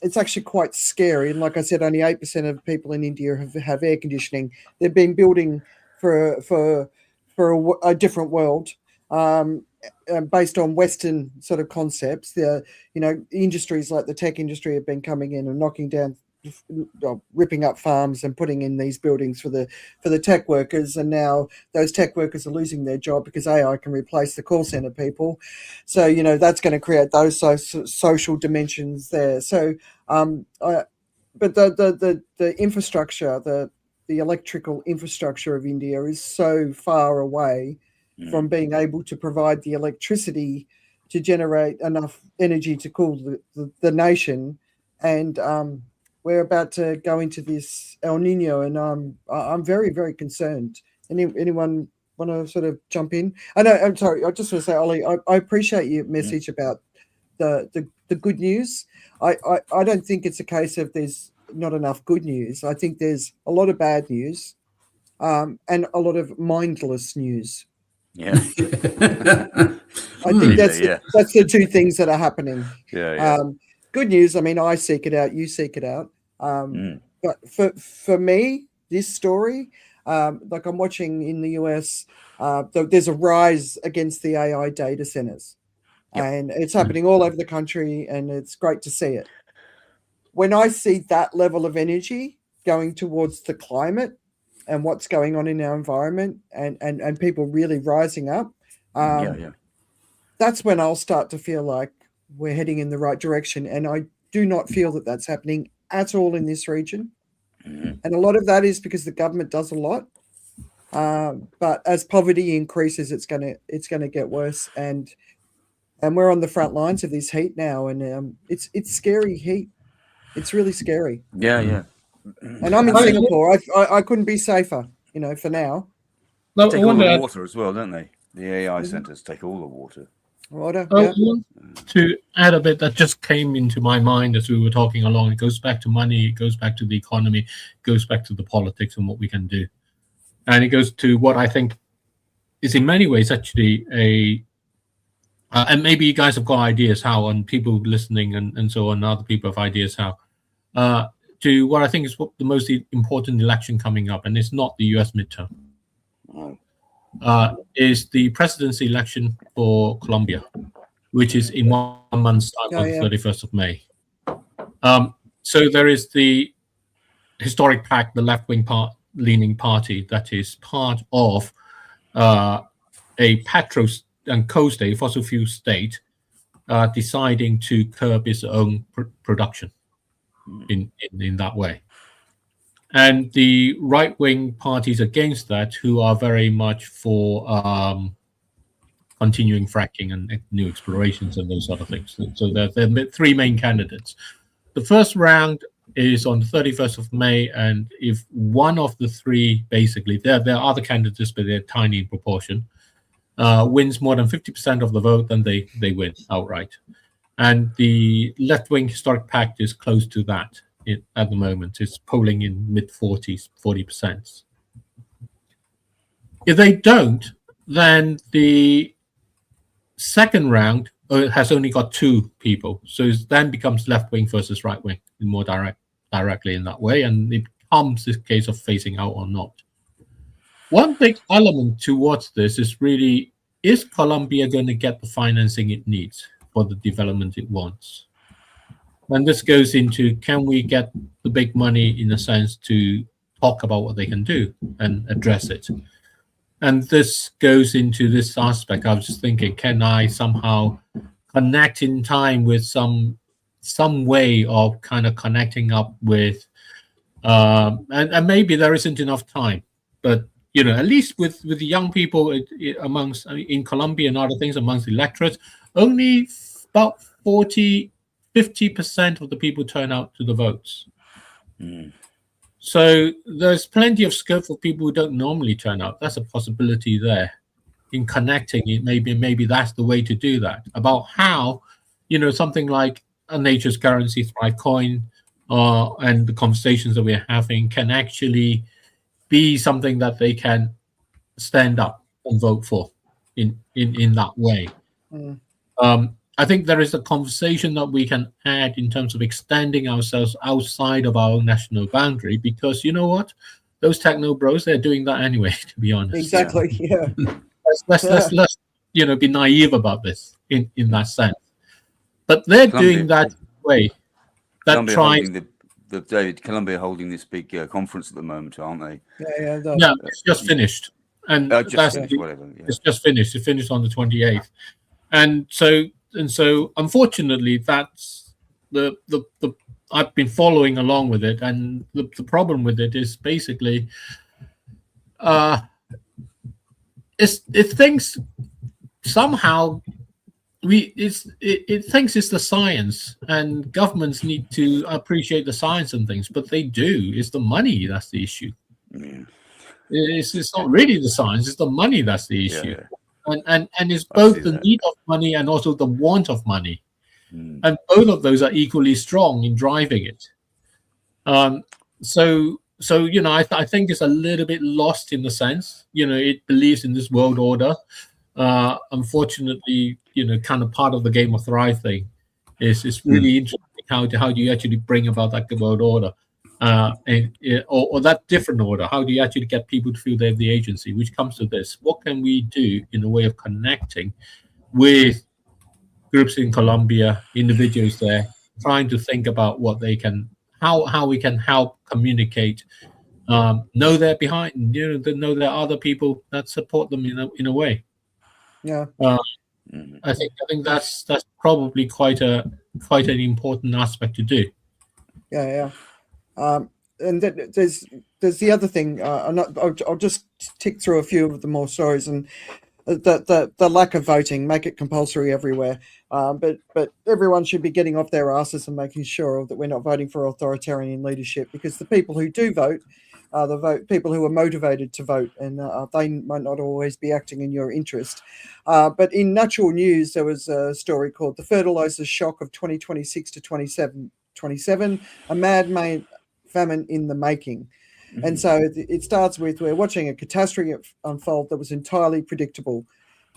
It's actually quite scary. And like I said, only 8% of people in India have air conditioning. They've been building for a different world based on Western sort of concepts. You know, industries like the tech industry have been coming in and knocking down, ripping up farms and putting in these buildings for the tech workers, and now those tech workers are losing their job because AI can replace the call center people. So, you know, that's going to create those social dimensions there. So but the infrastructure, the electrical infrastructure of India is so far away from being able to provide the electricity to generate enough energy to cool the nation. And we're about to go into this El Niño, and I'm very, very concerned. Anyone want to sort of jump in? I know. I'm sorry. I just want to say, Ollie, I appreciate your message about the good news. I don't think it's a case of there's not enough good news. I think there's a lot of bad news, and a lot of mindless news. Yeah. I think that's the two things that are happening. Good news. I mean, I seek it out. You seek it out. But for me, this story, like I'm watching in the US, there's a rise against the AI data centers, and it's happening all over the country, and it's great to see it. When I see that level of energy going towards the climate and what's going on in our environment, and people really rising up, that's when I'll start to feel like we're heading in the right direction. And I do not feel that that's happening at all in this region. And a lot of that is because the government does a lot. But as poverty increases, it's gonna get worse. And we're on the front lines of this heat now, and it's scary heat. It's really scary. And I'm in Singapore. I couldn't be safer, you know, for now. They take all the water as well, don't they? The AI centers take all the water. I want to add a bit that just came into my mind as we were talking along. It goes back to money, it goes back to the economy, it goes back to the politics and what we can do. And it goes to what I think is in many ways actually and maybe you guys have got ideas how, and people listening and so on, other people have ideas how, to what I think is the most important election coming up, and it's not the US midterm. Is the presidency election for Colombia, which is in 1 month's time on the 31st of May. So there is the historic pact, the left-wing leaning party that is part of a petro and coal state, fossil fuel state, deciding to curb its own production in that way. And the right-wing parties against that, who are very much for continuing fracking and new explorations and those other things. So there are three main candidates. The first round is on the 31st of May, and if one of the three, basically, there are other candidates, but they're tiny in proportion, wins more than 50% of the vote, then they win outright. And the left-wing historic pact is close to that at the moment. It's polling in mid-40s, 40%. If they don't, then the second round has only got two people. So it then becomes left-wing versus right-wing, more directly in that way. And it becomes this case of phasing out or not. One big element towards this is really, is Colombia going to get the financing it needs for the development it wants? And this goes into, can we get the big money, in a sense, to talk about what they can do and address it? And this goes into this aspect. I was just thinking, can I somehow connect in time with some way of kind of connecting up with, and maybe there isn't enough time, but at least with the young people in Colombia and other things amongst the electorate, only about 50% of the people turn out to the votes. So there's plenty of scope for people who don't normally turn out. That's a possibility there. In connecting it, maybe that's the way to do that. About how, something like a nature's currency, Thrive Coin, and the conversations that we're having can actually be something that they can stand up and vote for in that way. I think there is a conversation that we can add in terms of extending ourselves outside of our own national boundary, because you know what? Those techno bros, they're doing that anyway, to be honest. Exactly, yeah. Let's be naive about this in that sense. But they're doing that way. Colombia holding this big conference at the moment, aren't they? Yeah, it's just finished. And it's just finished. It finished on the 28th. And so unfortunately, that's the I've been following along with it, and the problem with it is basically it thinks somehow it thinks it's the science, and governments need to appreciate the science and things, but they do. It's the money that's the issue. It's not really the science, it's the money that's the issue. And it's both the need of money and also the want of money. And both of those are equally strong in driving it. So I think it's a little bit lost in the sense, it believes in this world order. Unfortunately, kind of part of the Game of Thrive thing is really interesting. How do you actually bring about that world order? Or that different order? How do you actually get people to feel they have the agency? Which comes to this: what can we do in a way of connecting with groups in Colombia, individuals there, trying to think about what they can, how we can help communicate, know they're behind, know there are other people that support them in a way. Yeah. I think that's probably quite an important aspect to do. Yeah. And there's the other thing. I'll just tick through a few of the more stories, and the lack of voting, make it compulsory everywhere. But everyone should be getting off their asses and making sure that we're not voting for authoritarian leadership, because the people who do vote are people who are motivated to vote, and they might not always be acting in your interest. But in natural news, there was a story called "The Fertilizer Shock of 2026 to 27, a mad famine in the making." And so it starts with, we're watching a catastrophe unfold that was entirely predictable.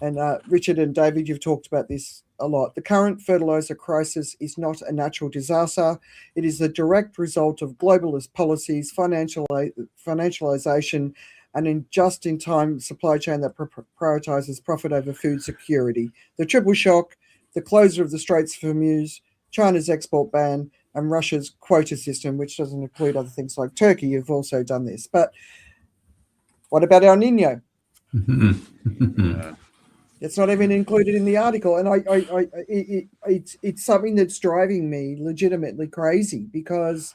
And Richard and David, you've talked about this a lot. The current fertilizer crisis is not a natural disaster. It is the direct result of globalist policies, financialization, and in just-in-time supply chain that prioritizes profit over food security. The triple shock, the closure of the Straits of Hormuz, China's export ban, and Russia's quota system, which doesn't include other things like Turkey, have also done this. But what about El Niño? It's not even included in the article, and it's something that's driving me legitimately crazy, because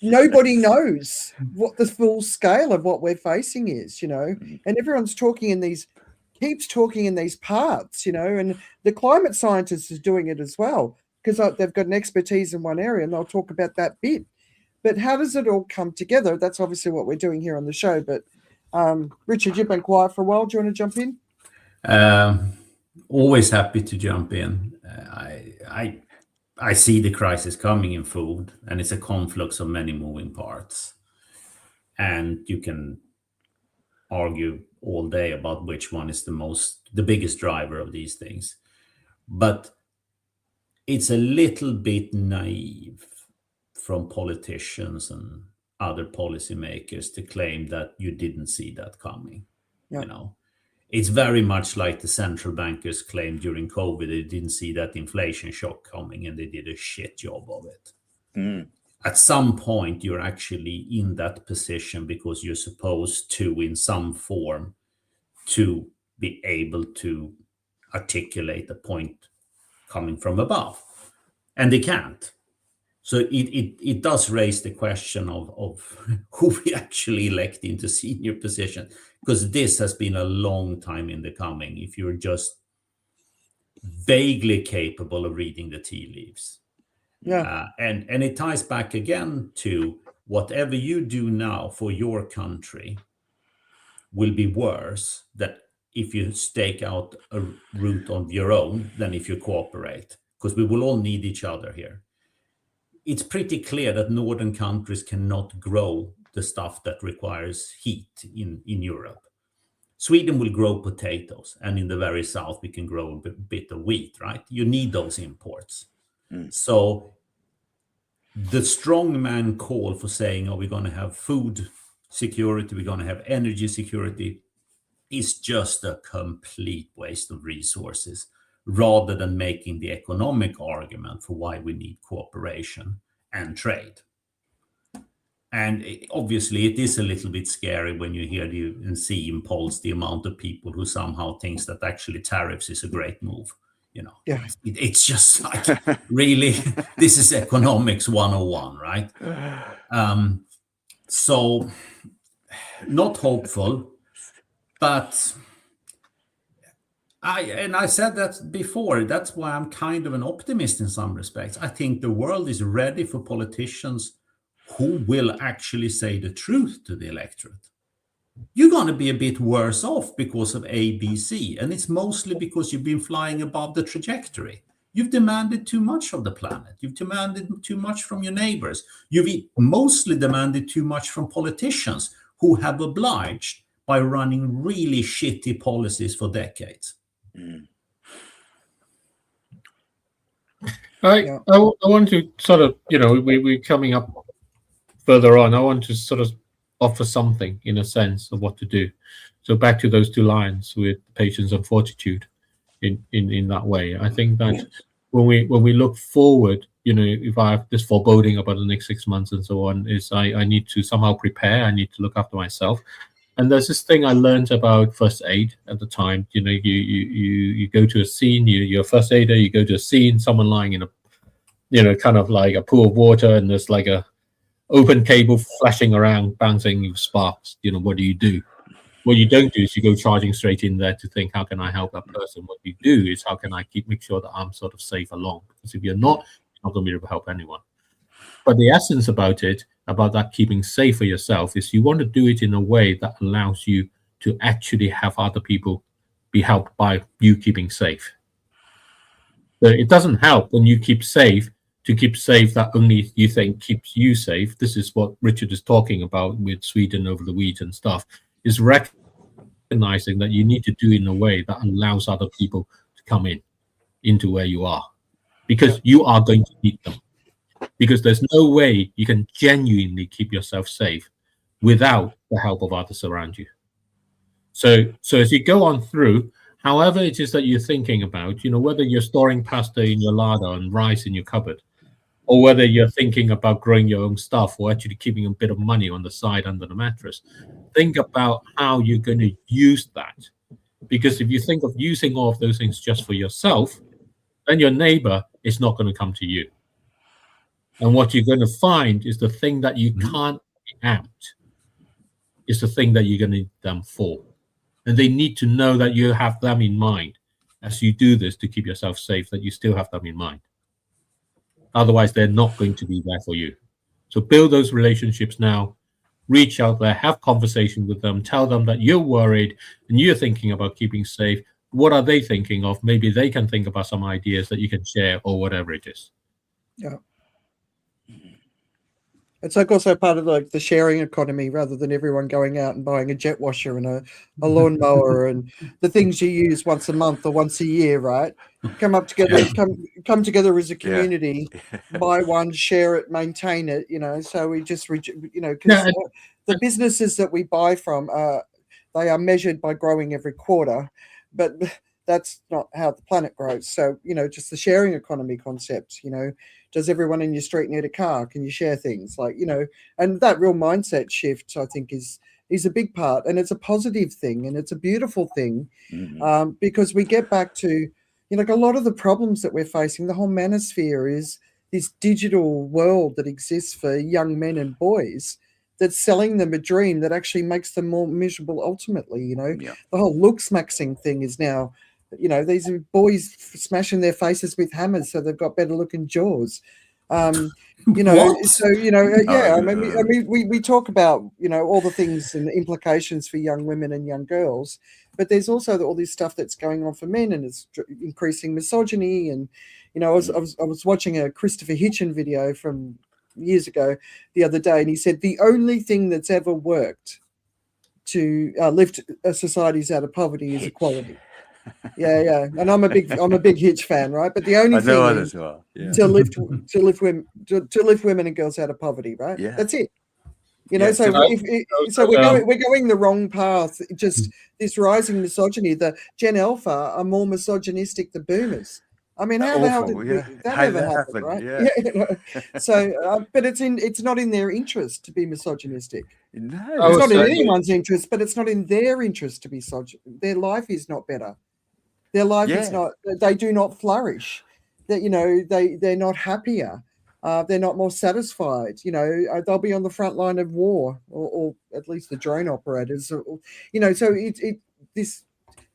nobody knows what the full scale of what we're facing is, and everyone's keeps talking in these parts, and the climate scientist is doing it as well. because they've got an expertise in one area and they'll talk about that bit. But how does it all come together? That's obviously what we're doing here on the show. But Richard, you've been quiet for a while. Do you want to jump in? Always happy to jump in. I see the crisis coming in food, and it's a conflux of many moving parts. And you can argue all day about which one is the biggest driver of these things. But it's a little bit naive from politicians and other policymakers to claim that you didn't see that coming. Yeah. You know, it's very much like the central bankers claimed during COVID they didn't see that inflation shock coming, and they did a shit job of it. At some point, you're actually in that position because you're supposed to, in some form, to be able to articulate a point coming from above, and they can't. So it does raise the question of who we actually elect into senior position, because this has been a long time in the coming. If you're just vaguely capable of reading the tea leaves, and it ties back again to whatever you do now for your country will be worse than if you stake out a route on your own than if you cooperate, because we will all need each other here. It's pretty clear that northern countries cannot grow the stuff that requires heat in Europe. Sweden will grow potatoes, and in the very south we can grow a bit of wheat, right? You need those imports. So the strongman call for saying, we're going to have food security, we're going to have energy security, is just a complete waste of resources, rather than making the economic argument for why we need cooperation and trade. And obviously it is a little bit scary when you hear and see in polls the amount of people who somehow thinks that actually tariffs is a great move. You know, it's just like, really, this is economics 101, right? So not hopeful, but I said that before. That's why I'm kind of an optimist in some respects. I think the world is ready for politicians who will actually say the truth to the electorate. You're going to be a bit worse off because of A, B, C, and it's mostly because you've been flying above the trajectory. You've demanded too much of the planet. You've demanded too much from your neighbors. You've mostly demanded too much from politicians who have obliged by running really shitty policies for decades. I want to sort of, we're coming up further on. I want to sort of offer something in a sense of what to do. So back to those two lines with patience and fortitude in that way. I think that when we look forward, if I have this foreboding about the next 6 months and so on, is I need to somehow prepare. I need to look after myself. And there's this thing I learned about first aid at the time. You go to a scene, you're a first aider, you go to a scene, someone lying in a, kind of like a pool of water, and there's like a open cable flashing around, bouncing sparks. What do? What you don't do is you go charging straight in there to think, how can I help that person? What you do is, how can I make sure that I'm sort of safe along? Because if you're not going to be able to help anyone. But the essence about that keeping safe for yourself is you want to do it in a way that allows you to actually have other people be helped by you keeping safe. So it doesn't help when you keep safe that only you think keeps you safe. This is what Richard is talking about with Sweden over the wheat and stuff, is recognizing that you need to do it in a way that allows other people to come into where you are, because you are going to need them. Because there's no way you can genuinely keep yourself safe without the help of others around you. So as you go on through, however it is that you're thinking about, whether you're storing pasta in your larder and rice in your cupboard, or whether you're thinking about growing your own stuff or actually keeping a bit of money on the side under the mattress, think about how you're going to use that. Because if you think of using all of those things just for yourself, then your neighbor is not going to come to you. And what you're going to find is the thing that you can't preempt is the thing that you're going to need them for. And they need to know that you have them in mind as you do this to keep yourself safe, that you still have them in mind. Otherwise, they're not going to be there for you. So build those relationships now. Reach out there, have conversation with them, tell them that you're worried and you're thinking about keeping safe. What are they thinking of? Maybe they can think about some ideas that you can share or whatever it is. Yeah. It's like also part of like the sharing economy, rather than everyone going out and buying a jet washer and a lawnmower and the things you use once a month or once a year, right? Come up together, come together as a community, buy one, share it, maintain it, you know. So we just, you know, because the businesses that we buy from, they are measured by growing every quarter, but that's not how the planet grows. So, you know, just the sharing economy concept, you know, does everyone in your street need a car? Can you share things like, you know, and that real mindset shift, I think is a big part, and it's a positive thing and it's a beautiful thing, because we get back to, you know, like a lot of the problems that we're facing, the whole manosphere is this digital world that exists for young men and boys that's selling them a dream that actually makes them more miserable ultimately, you know. The whole looks maxing thing is now, you know, these are boys smashing their faces with hammers so they've got better looking jaws. You know, so, you know, yeah, I mean, we talk about, you know, all the things and the implications for young women and young girls, but there's also all this stuff that's going on for men, and it's increasing misogyny. And, you know, I was watching a Christopher Hitchin video from years ago the other day, and he said the only thing that's ever worked to lift societies out of poverty is equality. Yeah, and I'm a big Hitch fan, right? But the only thing is to lift women and girls out of poverty, right? Yeah. That's it. You know, Yeah, so we're going the wrong path. Just this rising misogyny. The Gen Alpha are more misogynistic than Boomers. I mean, how the hell did that ever happen, right? Yeah. You know? So, but it's not in their interest to be misogynistic. No, it's not in anyone's interest, but it's not in their interest to be their life is not better. Their life is not. They do not flourish. That, you know, they're not happier. They're not more satisfied. You know, they'll be on the front line of war, or at least the drone operators. Or, you know, so this.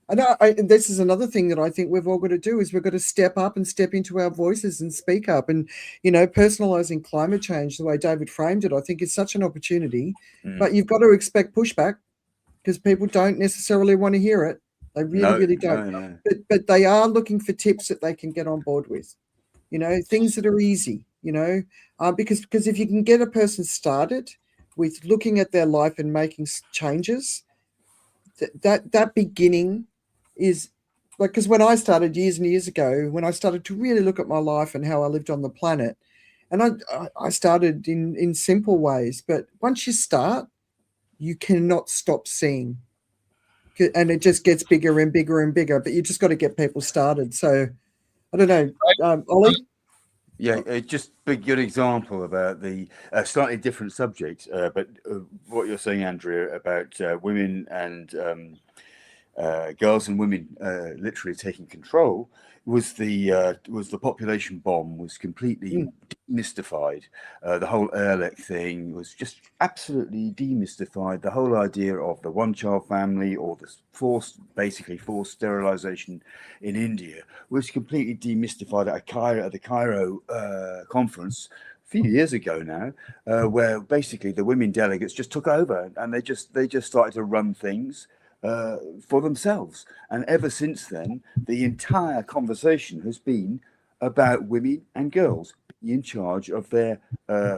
This is another thing that I think we've all got to do, is we've got to step up and step into our voices and speak up. And, you know, personalizing climate change the way David framed it, I think is such an opportunity. But you've got to expect pushback, because people don't necessarily want to hear it. They really don't. No. But they are looking for tips that they can get on board with, you know, things that are easy, you know, because if you can get a person started with looking at their life and making changes, that beginning is like, because when I started years and years ago, when I started to really look at my life and how I lived on the planet, and I started in simple ways, but once you start, you cannot stop seeing. And it just gets bigger and bigger and bigger, but you just got to get people started. So I don't know, Ollie? Yeah, just a good example about the slightly different subject, but what you're saying, Andrea, about women and girls and women literally taking control was the population bomb was completely demystified. The whole Ehrlich thing was just absolutely demystified. The whole idea of the one-child family, or the forced sterilization in India, was completely demystified at the Cairo conference a few years ago now, where basically the women delegates just took over, and they just started to run things for themselves. And ever since then, the entire conversation has been about women and girls in charge of their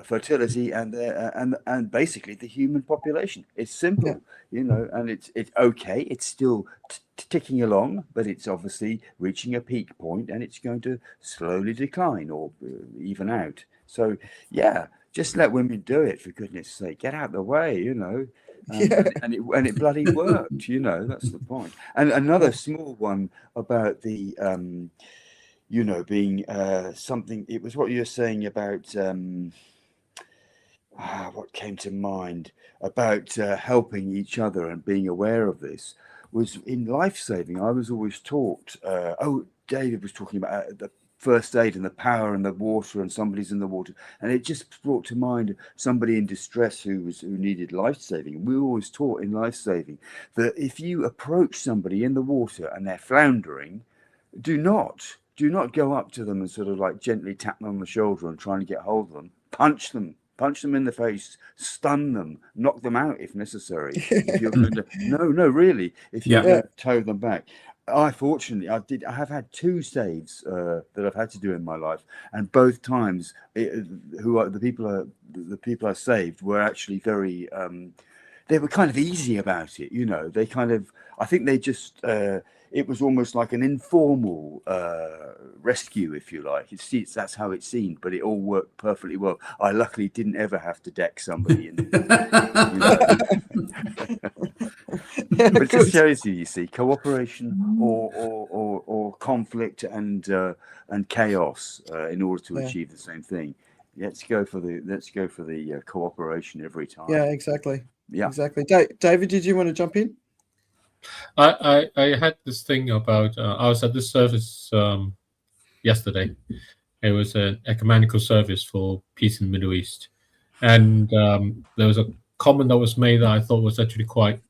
fertility and their and basically the human population. It's simple, you know, and it's okay. It's still ticking along, but it's obviously reaching a peak point, and it's going to slowly decline or even out. So yeah, just let women do it, for goodness sake. Get out of the way, you know. And it bloody worked, you know. That's the point. And another small one about the you know, being something. It was what you were saying about what came to mind about helping each other and being aware of this was in life saving. I was always taught. David was talking about the first aid and the power and the water, and somebody's in the water, and it just brought to mind somebody in distress who needed life saving. We were always taught in life saving that if you approach somebody in the water and they're floundering, do not do not go up to them and sort of like gently tap them on the shoulder and trying to get hold of them. Punch them in the face, stun them, knock them out if necessary. If you're going to, no, really, if you're going to tow them back. Fortunately, I have had 2 saves that I've had to do in my life, and both times, the people I saved were actually very. They were kind of easy about it, you know. They kind of, I think they just. It was almost like an informal rescue, if you like. That's how it seemed, but it all worked perfectly well. I luckily didn't ever have to deck somebody. But it just shows you see, cooperation or conflict and chaos in order to achieve the same thing. Let's go for the cooperation every time. Yeah, exactly. Yeah, exactly. David, did you want to jump in? I had this thing about I was at this service yesterday. It was an ecumenical service for peace in the Middle East, and there was a comment that was made that I thought was actually quite,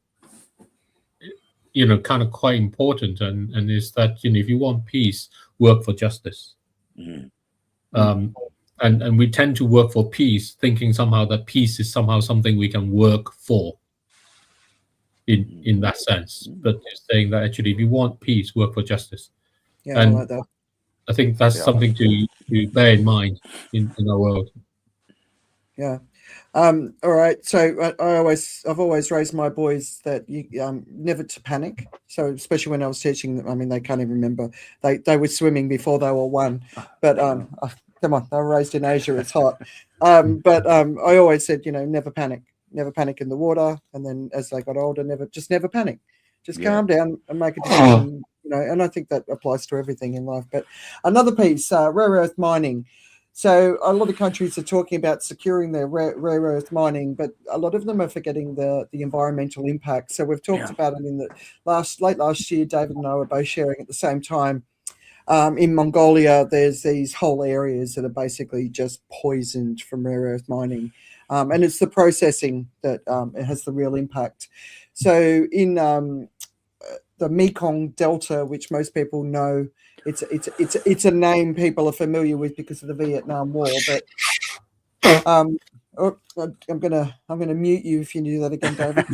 kind of quite important, and is that if you want peace, work for justice. And we tend to work for peace, thinking somehow that peace is somehow something we can work for. In that sense, but it's saying that actually, if you want peace, work for justice. Yeah, and I like that. I think that's something to bear in mind in our world. Yeah. All right. So I've always raised my boys that you never to panic. So especially when I was teaching them, I mean, they can't even remember. They were swimming before they were 1, but come on, they were raised in Asia. It's hot. But I always said, never panic. Never panic in the water, and then as they got older, never panic. Just calm down and make a decision. And I think that applies to everything in life. But another piece, rare earth mining. So a lot of countries are talking about securing their rare earth mining, but a lot of them are forgetting the environmental impact. So we've talked about it in the late last year. David and I were both sharing at the same time. In Mongolia, there's these whole areas that are basically just poisoned from rare earth mining. And it's the processing that it has the real impact. So in the Mekong Delta, which most people know, it's a name people are familiar with because of the Vietnam War. But I'm gonna mute you if you do that again, David.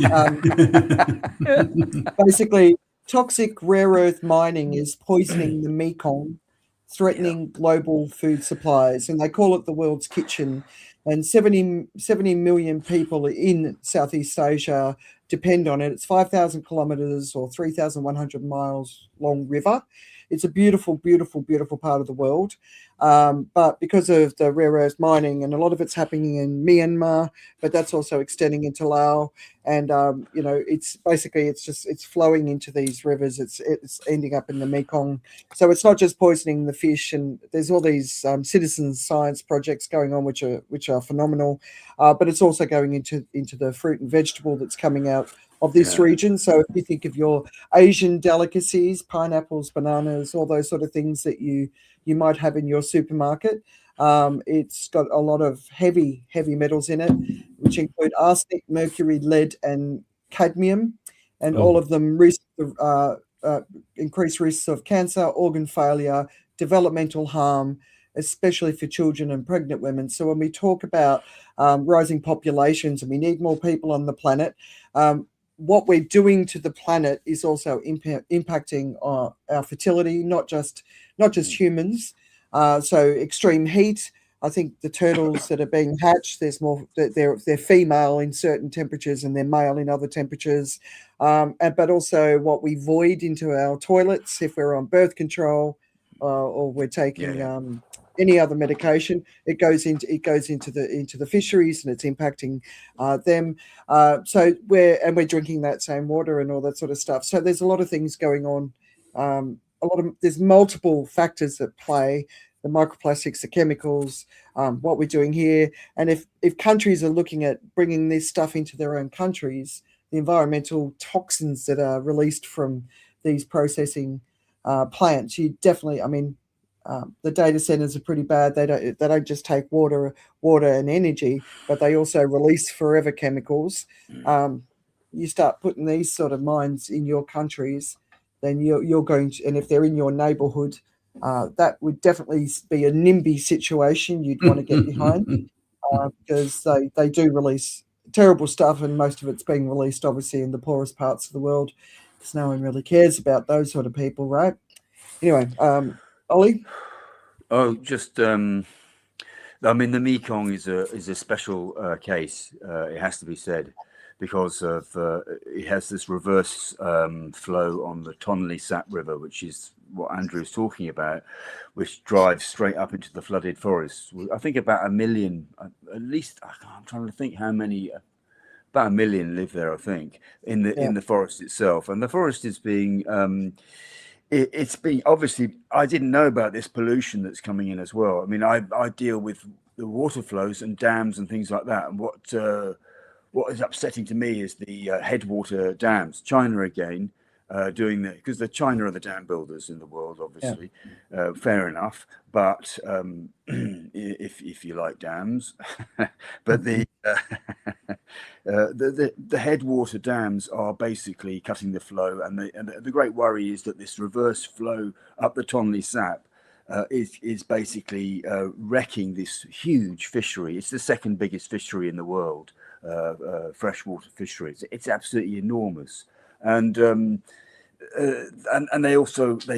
Basically, toxic rare earth mining is poisoning the Mekong, threatening global food supplies, and they call it the world's kitchen. And 70 million people in Southeast Asia depend on it. It's 5,000 kilometers or 3,100 miles long river. It's a beautiful, beautiful, beautiful part of the world. But because of the rare earth mining, and a lot of it's happening in Myanmar, but that's also extending into Laos. And, it's basically, it's flowing into these rivers. It's ending up in the Mekong. So it's not just poisoning the fish, and there's all these citizen science projects going on, which are phenomenal. But it's also going into the fruit and vegetable that's coming out of this region. So if you think of your Asian delicacies, pineapples, bananas, all those sort of things that you might have in your supermarket, it's got a lot of heavy metals in it, which include arsenic, mercury, lead, and cadmium, and all of them increase risks of cancer, organ failure, developmental harm, especially for children and pregnant women. So when we talk about rising populations and we need more people on the planet, what we're doing to the planet is also impacting our fertility, not just humans. So extreme heat. I think the turtles that are being hatched, there's more. They're female in certain temperatures and they're male in other temperatures. But also what we void into our toilets if we're on birth control or we're taking any other medication, it goes into the fisheries and it's impacting them. So we're drinking that same water and all that sort of stuff. So there's a lot of things going on. There's multiple factors at play: the microplastics, the chemicals, what we're doing here. And if countries are looking at bringing this stuff into their own countries, the environmental toxins that are released from these processing plants, you definitely, the data centers are pretty bad. They don't just take water and energy, but they also release forever chemicals. You start putting these sort of mines in your countries, then you're going to, and if they're in your neighborhood, That would definitely be a NIMBY situation you'd want to get behind, because they do release terrible stuff, and most of it's being released obviously in the poorest parts of the world, because no one really cares about those sort of people, right? Anyway, Ollie? Oh, just I mean, the Mekong is a special case. It has to be said, because of it has this reverse flow on the Tonle Sap River, which is what Andrew is talking about, which drives straight up into the flooded forests. I think about 1 million, at least. I'm trying to think how many. About 1 million live there, I think, in the forest itself, and the forest is being. It's been, obviously, I didn't know about this pollution that's coming in as well. I mean, I deal with the water flows and dams and things like that. And what is upsetting to me is the headwater dams. China again, doing that, because the China are the dam builders in the world, obviously. Fair enough. But if you like dams, but the headwater dams are basically cutting the flow, and the great worry is that this reverse flow up the Tonle Sap is basically wrecking this huge fishery. It's the second biggest fishery in the world, freshwater fishery. It's absolutely enormous, and they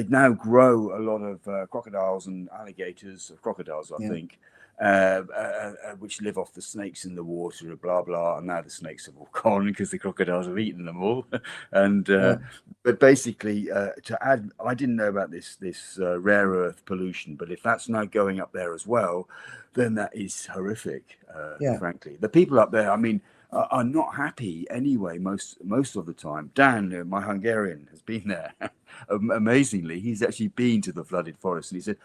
now grow a lot of crocodiles and alligators, crocodiles, I think, which live off the snakes in the water, blah blah. And now the snakes have all gone because the crocodiles have eaten them all. And but basically, to add, I didn't know about this rare earth pollution, but if that's now going up there as well, then that is horrific. Frankly, the people up there, I mean, are not happy anyway, most of the time. Dan, my Hungarian, has been there. Amazingly, he's actually been to the flooded forest, and he said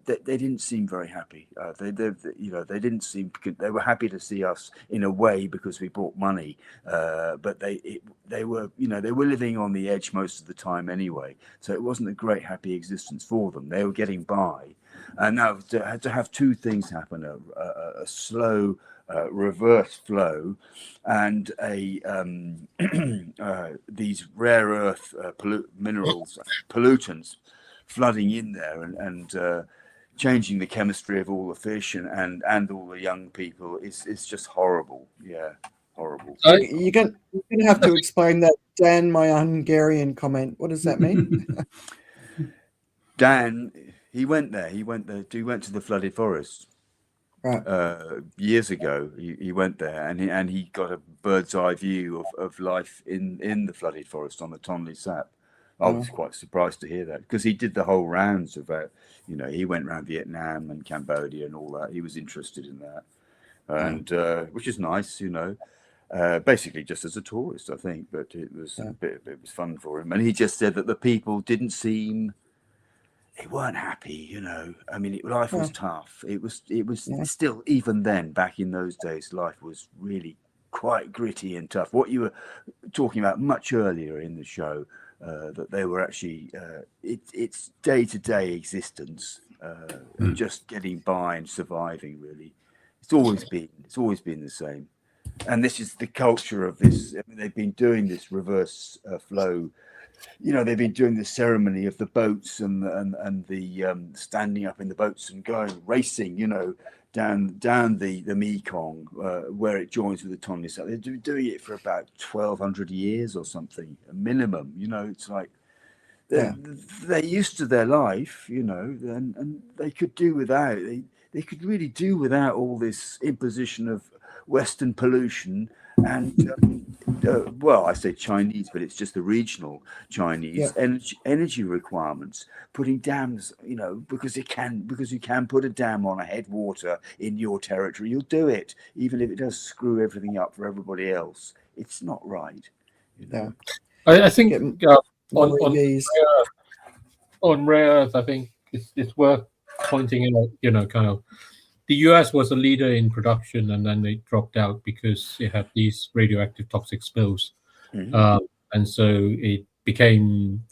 they didn't seem very happy. They didn't seem. They were happy to see us in a way because we brought money, but they were living on the edge most of the time anyway. So it wasn't a great happy existence for them. They were getting by, and now to have two things happen: a slow reverse flow and these rare earth minerals, pollutants flooding in there and changing the chemistry of all the fish and all the young people. It's just horrible. Horrible. You're going to have to explain that, Dan, my Hungarian comment. What does that mean? Dan, he went there. He went to the flooded forest. Right. Years ago, he went there and he got a bird's eye view of life in the flooded forest on the Tonle Sap. I was quite surprised to hear that, because he did the whole rounds about, he went around Vietnam and Cambodia and all that. He was interested in that, and which is nice, basically just as a tourist, I think. But it was it was fun for him, and he just said that the people didn't seem. They weren't happy, I mean, life was tough. It was still, even then, back in those days, life was really quite gritty and tough. What you were talking about much earlier in the show, that they were actually, it's day-to-day existence, just getting by and surviving. Really, it's always been the same. And this is the culture of this. I mean, they've been doing this reverse flow. They've been doing the ceremony of the boats and the standing up in the boats and going racing, down the Mekong, where it joins with the Tonle Sap. They've been doing it for about 1,200 years or something, a minimum. It's like they're used to their life, and they could do without. They could really do without all this imposition of Western pollution. And well, I say Chinese, but it's just the regional Chinese energy requirements. Putting dams, because you can put a dam on a headwater in your territory, you'll do it, even if it does screw everything up for everybody else. It's not right. I think on rare earth, I think it's worth pointing out, kind of. The US was a leader in production, and then they dropped out because it had these radioactive toxic spills. And so the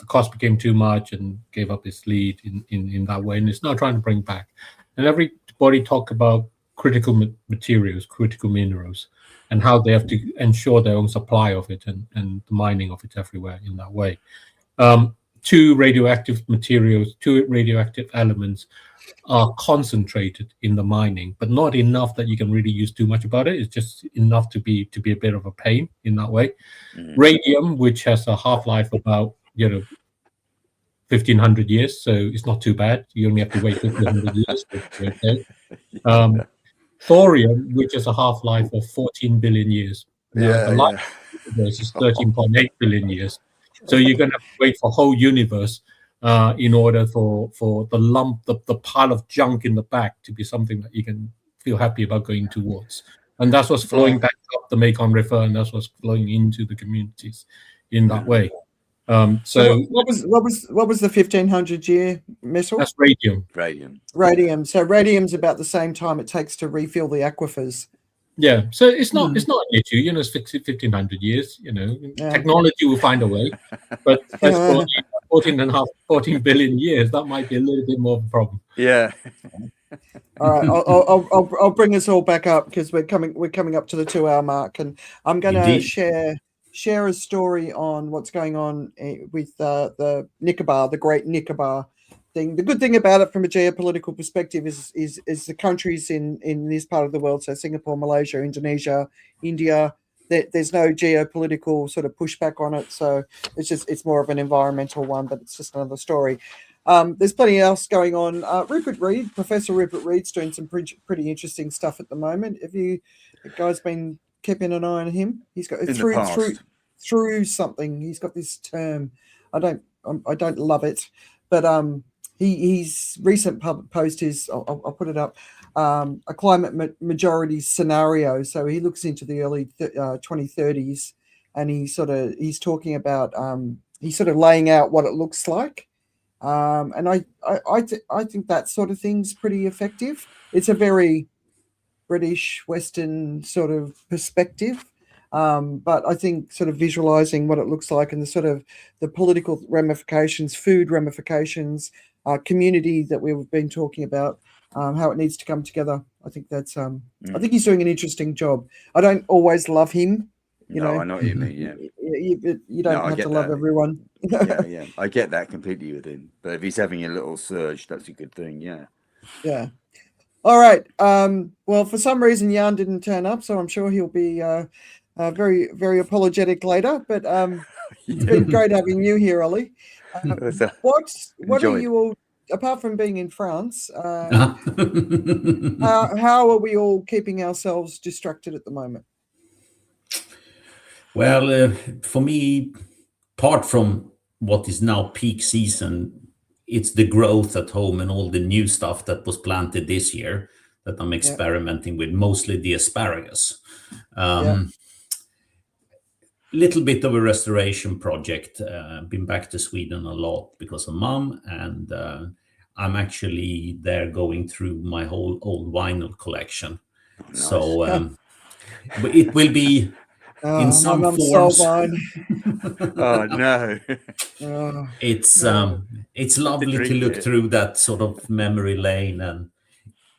cost became too much and gave up its lead in that way. And it's now trying to bring back. And everybody talk about critical materials, critical minerals, and how they have to ensure their own supply of it and the mining of it everywhere in that way. two radioactive materials, two radioactive elements are concentrated in the mining, but not enough that you can really use too much about it. It's just enough to be a bit of a pain in that way. Radium, which has a half-life about 1,500 years, so it's not too bad. You only have to wait 1,500 years. Okay. Thorium, which has a half-life of 14 billion years. Now, the life of the universe is 13.8 billion years. So you're going to have to wait for a whole universe in order for the pile of junk in the back to be something that you can feel happy about going towards. And that's what's flowing back up the Mekong River, and that's what's flowing into the communities in that way. So what was the 1,500-year metal? That's radium. Radium. So radium's about the same time it takes to refill the aquifers. Yeah. So it's not an issue. It's 1,500 years. Technology will find a way. But that's 14 billion years. That might be a little bit more of a problem. Yeah. All right, I'll bring us all back up because we're coming up to the 2-hour mark, and I'm going to share a story on what's going on with the Nicobar, the Great Nicobar thing. The good thing about it from a geopolitical perspective is the countries in this part of the world, so Singapore, Malaysia, Indonesia, India, there's no geopolitical sort of pushback on it, so it's more of an environmental one, but it's just another story. There's plenty else going on. Professor Rupert Reed's doing some pretty interesting stuff at the moment. Have you guys been keeping an eye on him? He's got through something. He's got this term. I don't love it, but his recent post is I'll put it up. A climate majority scenario. So he looks into the early 2030s, and he's talking about he's sort of laying out what it looks like. And I think that sort of thing's pretty effective. It's a very British Western sort of perspective, but I think sort of visualizing what it looks like and the sort of the political ramifications, food ramifications, community that we've been talking about, how it needs to come together. I think that's I think he's doing an interesting job. I don't always love him. I know what you mean. Yeah, you don't have to love everyone. yeah, I get that completely with him. But if he's having a little surge, that's a good thing. Yeah. All right. Well, for some reason, Jan didn't turn up, so I'm sure he'll be very, very apologetic later. But it's been great having you here, Ollie. What are you all? Apart from being in France, how are we all keeping ourselves distracted at the moment? Well, for me, apart from what is now peak season, it's the growth at home and all the new stuff that was planted this year that I'm experimenting with, mostly the asparagus. Little bit of a restoration project. Been back to Sweden a lot because of Mum, and I'm actually there going through my whole old vinyl collection. Nice. So it will be in some forms. Oh no! It's lovely to look through that sort of memory lane, and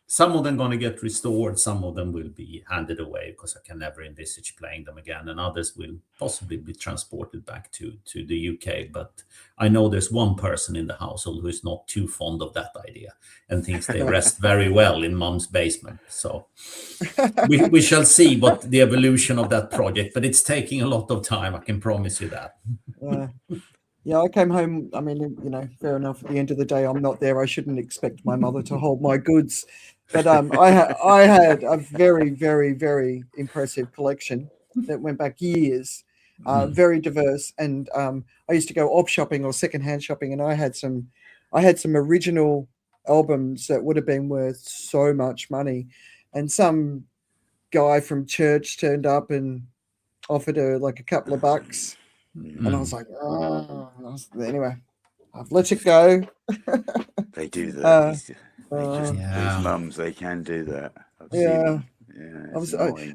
some of them going to get restored, some of them will be handed away because I can never envisage playing them again, and others will possibly be transported back to the UK. But I know there's one person in the household who is not too fond of that idea and thinks they rest very well in Mum's basement. So we shall see what the evolution of that project, but it's taking a lot of time, I can promise you that. Yeah, I came home. I mean, fair enough. At the end of the day, I'm not there. I shouldn't expect my mother to hold my goods. But I had a very, very, very impressive collection that went back years, very diverse. And I used to go op shopping or secondhand shopping, and I had some original albums that would have been worth so much money. And some guy from church turned up and offered her like a couple of bucks. And I was like, anyway, I've let it go. They do that. Those mums, they can do that. At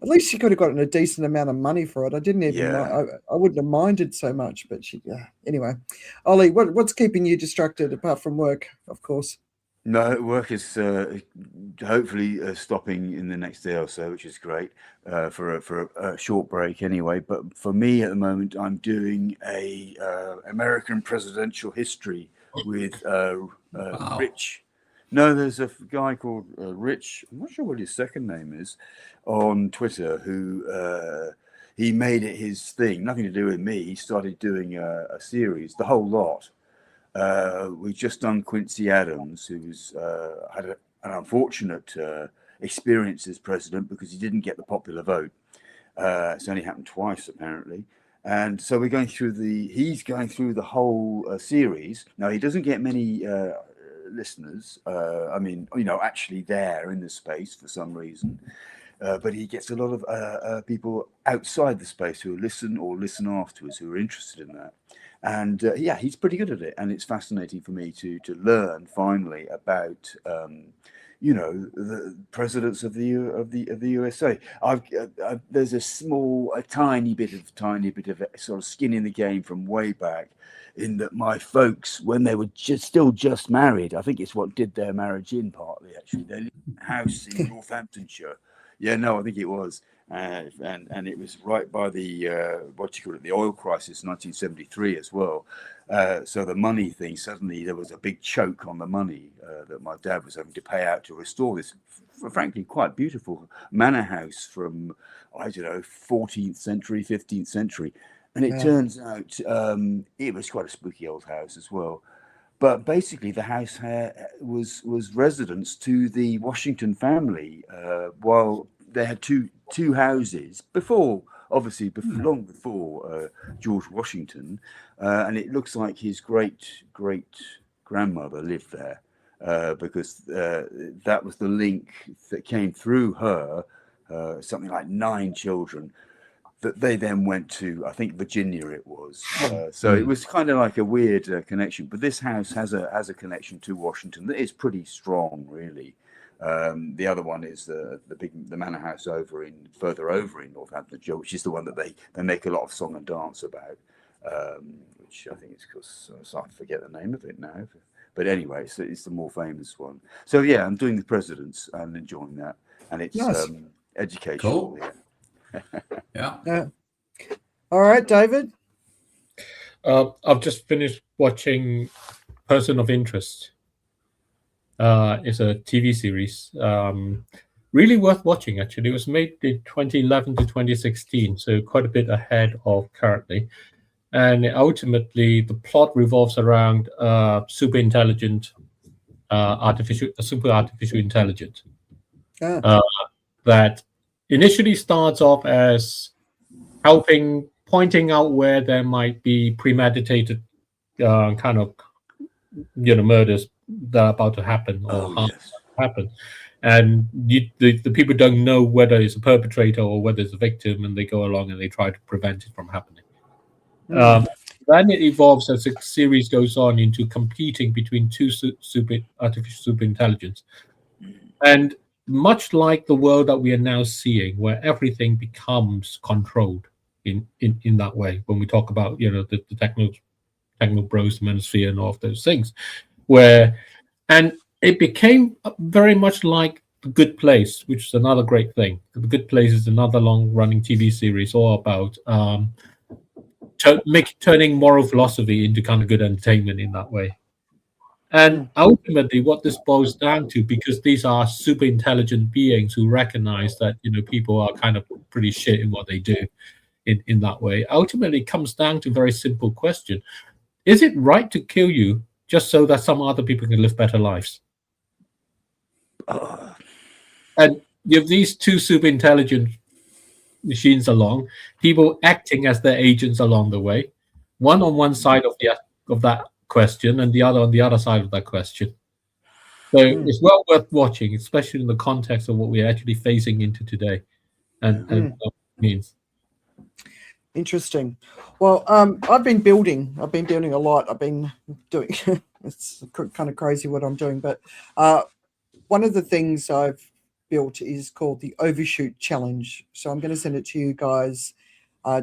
least she could have gotten a decent amount of money for it. I didn't even. I wouldn't have minded so much, but she. Anyway, Ollie, what's keeping you distracted apart from work, of course? No, work is hopefully stopping in the next day or so, which is great for a short break anyway. But for me at the moment, I'm doing a American presidential history with Wow. Rich. No, there's a guy called Rich. I'm not sure what his second name is on Twitter who he made it his thing. Nothing to do with me. He started doing a series, the whole lot. We've just done Quincy Adams, who's had an unfortunate experience as president because he didn't get the popular vote. It's only happened twice, apparently. And so we're going through he's going through the whole series. Now, he doesn't get many listeners. I mean, actually there in the space for some reason. But he gets a lot of people outside the space who listen or listen afterwards who are interested in that. And yeah, he's pretty good at it, and it's fascinating for me to learn finally about the presidents of the USA. There's a tiny bit of sort of skin in the game from way back, in that my folks, when they were still just married, I think it's what did their marriage in partly actually. They lived in a house in Northamptonshire. Yeah, no, I think it was. And it was right by the the oil crisis, 1973 as well. So the money thing, suddenly there was a big choke on the money that my dad was having to pay out to restore this, frankly, quite beautiful manor house from, I don't know, 14th century, 15th century. And it turns out it was quite a spooky old house as well. But basically, the house was residence to the Washington family while they had two houses before, obviously, long before George Washington, and it looks like his great grandmother lived there because that was the link that came through her, something like 9 children. That they then went to, I think, Virginia it was. So it was kind of like a weird connection. But this house has a connection to Washington that is pretty strong, really. The other one is the manor house further over in Northamptonshire, which is the one that they make a lot of song and dance about, which I think is because I forget the name of it now. But anyway, so it's the more famous one. So yeah, I'm doing the presidents and enjoying that, and it's nice. Educational. Cool. Yeah. Yeah. All right, David. I've just finished watching Person of Interest. It's a TV series. Really worth watching, actually. It was made in 2011 to 2016, so quite a bit ahead of currently. And ultimately, the plot revolves around super artificial intelligence that initially starts off as pointing out where there might be premeditated kind of murders that are about to happen or happen, and the people don't know whether it's a perpetrator or whether it's a victim, and they go along and they try to prevent it from happening. Then it evolves as the series goes on into competing between two artificial super intelligence, and much like the world that we are now seeing, where everything becomes controlled in that way, when we talk about the techno bros, manosphere, and all of those things, and it became very much like The Good Place, which is another great thing. The Good Place is another long-running TV series all about turning moral philosophy into kind of good entertainment in that way. And ultimately, what this boils down to, because these are super intelligent beings who recognize that people are kind of pretty shit in what they do in that way, ultimately comes down to a very simple question: is it right to kill you just so that some other people can live better lives? And you have these two super intelligent machines along, people acting as their agents along the way, one on one side of that question and the other on the other side of that question. So it's well worth watching, especially in the context of what we're actually facing into today and what it means. Interesting. Well, I've been building a lot. I've been doing it's kind of crazy what I'm doing, but one of the things I've built is called the Overshoot Challenge. So I'm going to send it to you guys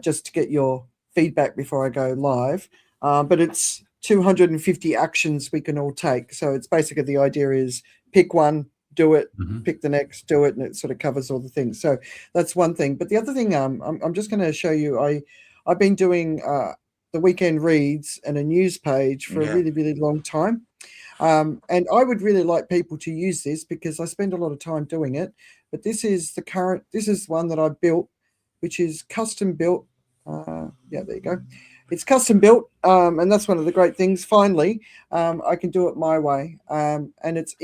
just to get your feedback before I go live. But it's 250 actions we can all take. So it's basically, the idea is pick one, do it, Mhm. pick the next, do it, and it sort of covers all the things. So that's one thing. But the other thing, I'm just going to show you. I've been doing the weekend reads and a news page for a really, really long time. And I would really like people to use this because I spend a lot of time doing it. But this is this is one that I built, which is custom built. Yeah, there you go. It's custom built, and that's one of the great things. Finally, I can do it my way, and it's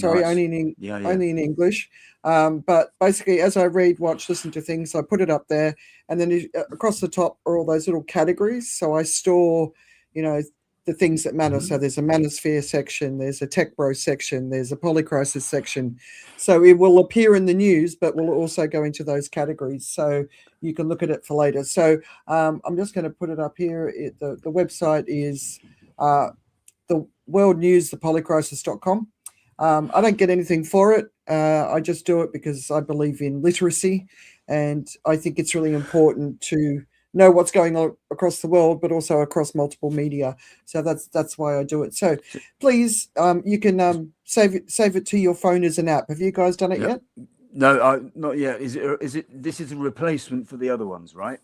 only in English. But basically, as I read, watch, listen to things, I put it up there, and then across the top are all those little categories. So I store, the things that matter. So there's a manosphere section, there's a tech bro section, there's a polycrisis section. So it will appear in the news, but will also go into those categories. So you can look at it for later. So I'm just going to put it up here. The website is the World News, thepolycrisis.com. I don't get anything for it. I just do it because I believe in literacy, and I think it's really important to know what's going on across the world, but also across multiple media. So that's why I do it. So please, you can save it to your phone as an app. Have you guys done it yet? No, not yet. Is it? This is a replacement for the other ones, right?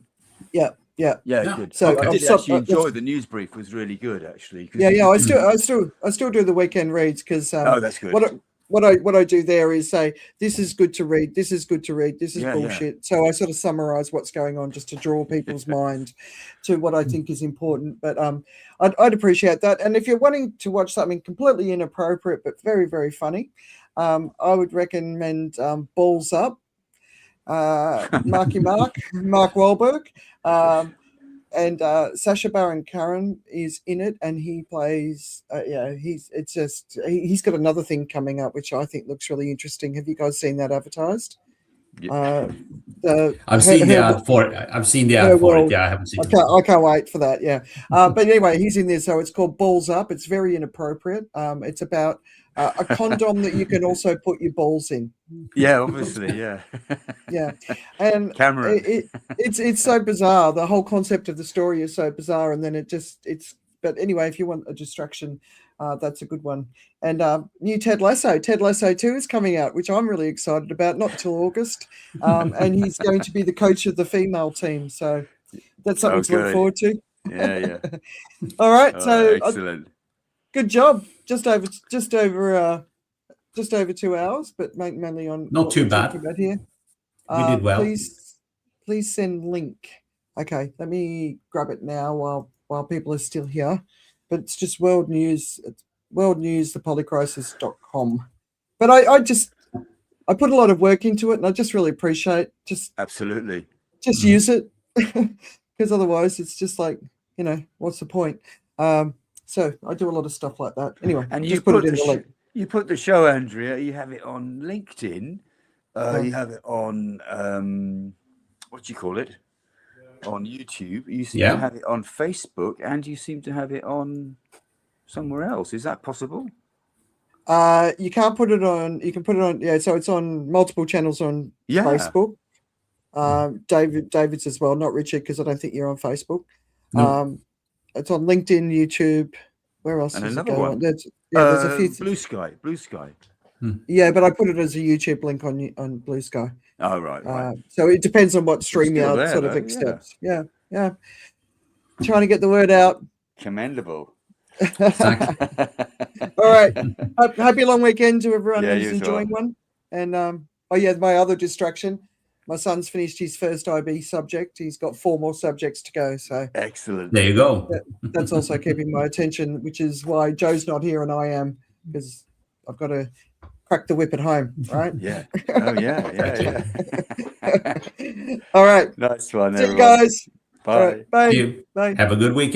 Yeah. Good. So I did actually enjoy the news brief. Was really good, actually. Yeah. I still do the weekend reads because that's good. What I do there is say, this is good to read, this is good to read, this is bullshit. Yeah. So I sort of summarize what's going on just to draw people's mind to what I think is important. But I'd appreciate that. And if you're wanting to watch something completely inappropriate but very, very funny, I would recommend Balls Up. Mark Wahlberg. And Sacha Baron Cohen is in it, and he plays. He's got another thing coming up, which I think looks really interesting. Have you guys seen that advertised? Yeah. I've seen the ad for it. I've seen the ad for it. Yeah, I haven't seen it. I can't wait for that. Yeah, but anyway, he's in there, so it's called Balls Up. It's very inappropriate. It's about a condom that you can also put your balls in. Yeah, obviously, yeah. Yeah, and Cameron. It's so bizarre. The whole concept of the story is so bizarre, and then But anyway, if you want a distraction, that's a good one. And new Ted Lasso 2 is coming out, which I'm really excited about. Not till August, and he's going to be the coach of the female team. So that's something to look forward to. Yeah. All right, so excellent. Good job. Just over 2 hours, but mainly on not too bad. About here. We did well. Please send link. Okay, let me grab it now while people are still here. But it's just World News. It's World News, thepolycrisis.com. But I put a lot of work into it, and I just really appreciate absolutely use it, because otherwise it's just like, what's the point? So I do a lot of stuff like that. Anyway, and you put it in the link. You put the show, Andrea. You have it on LinkedIn. You have it on what do you call it? On YouTube. You seem to have it on Facebook, and you seem to have it on somewhere else. Is that possible? You can't put it on. You can put it on. Yeah, so it's on multiple channels on Facebook. David's as well, not Richard, because I don't think you're on Facebook. No. It's on LinkedIn, YouTube. Where else? And does another it go one. On? There's a few. Blue Sky. Yeah, but I put it as a YouTube link on Blue Sky. Oh, right. So it depends on what StreamYard sort of accepts. Yeah. Trying to get the word out. Commendable. All right. Happy long weekend to everyone who's enjoying one. And my other distraction. My son's finished his first IB subject. He's got 4 more subjects to go. So excellent. There you go. That's also keeping my attention, which is why Joe's not here and I am, because I've got to crack the whip at home, right? Yeah. Oh, yeah. All right. Nice one, See you guys. Bye. Right. Bye. Have a good weekend.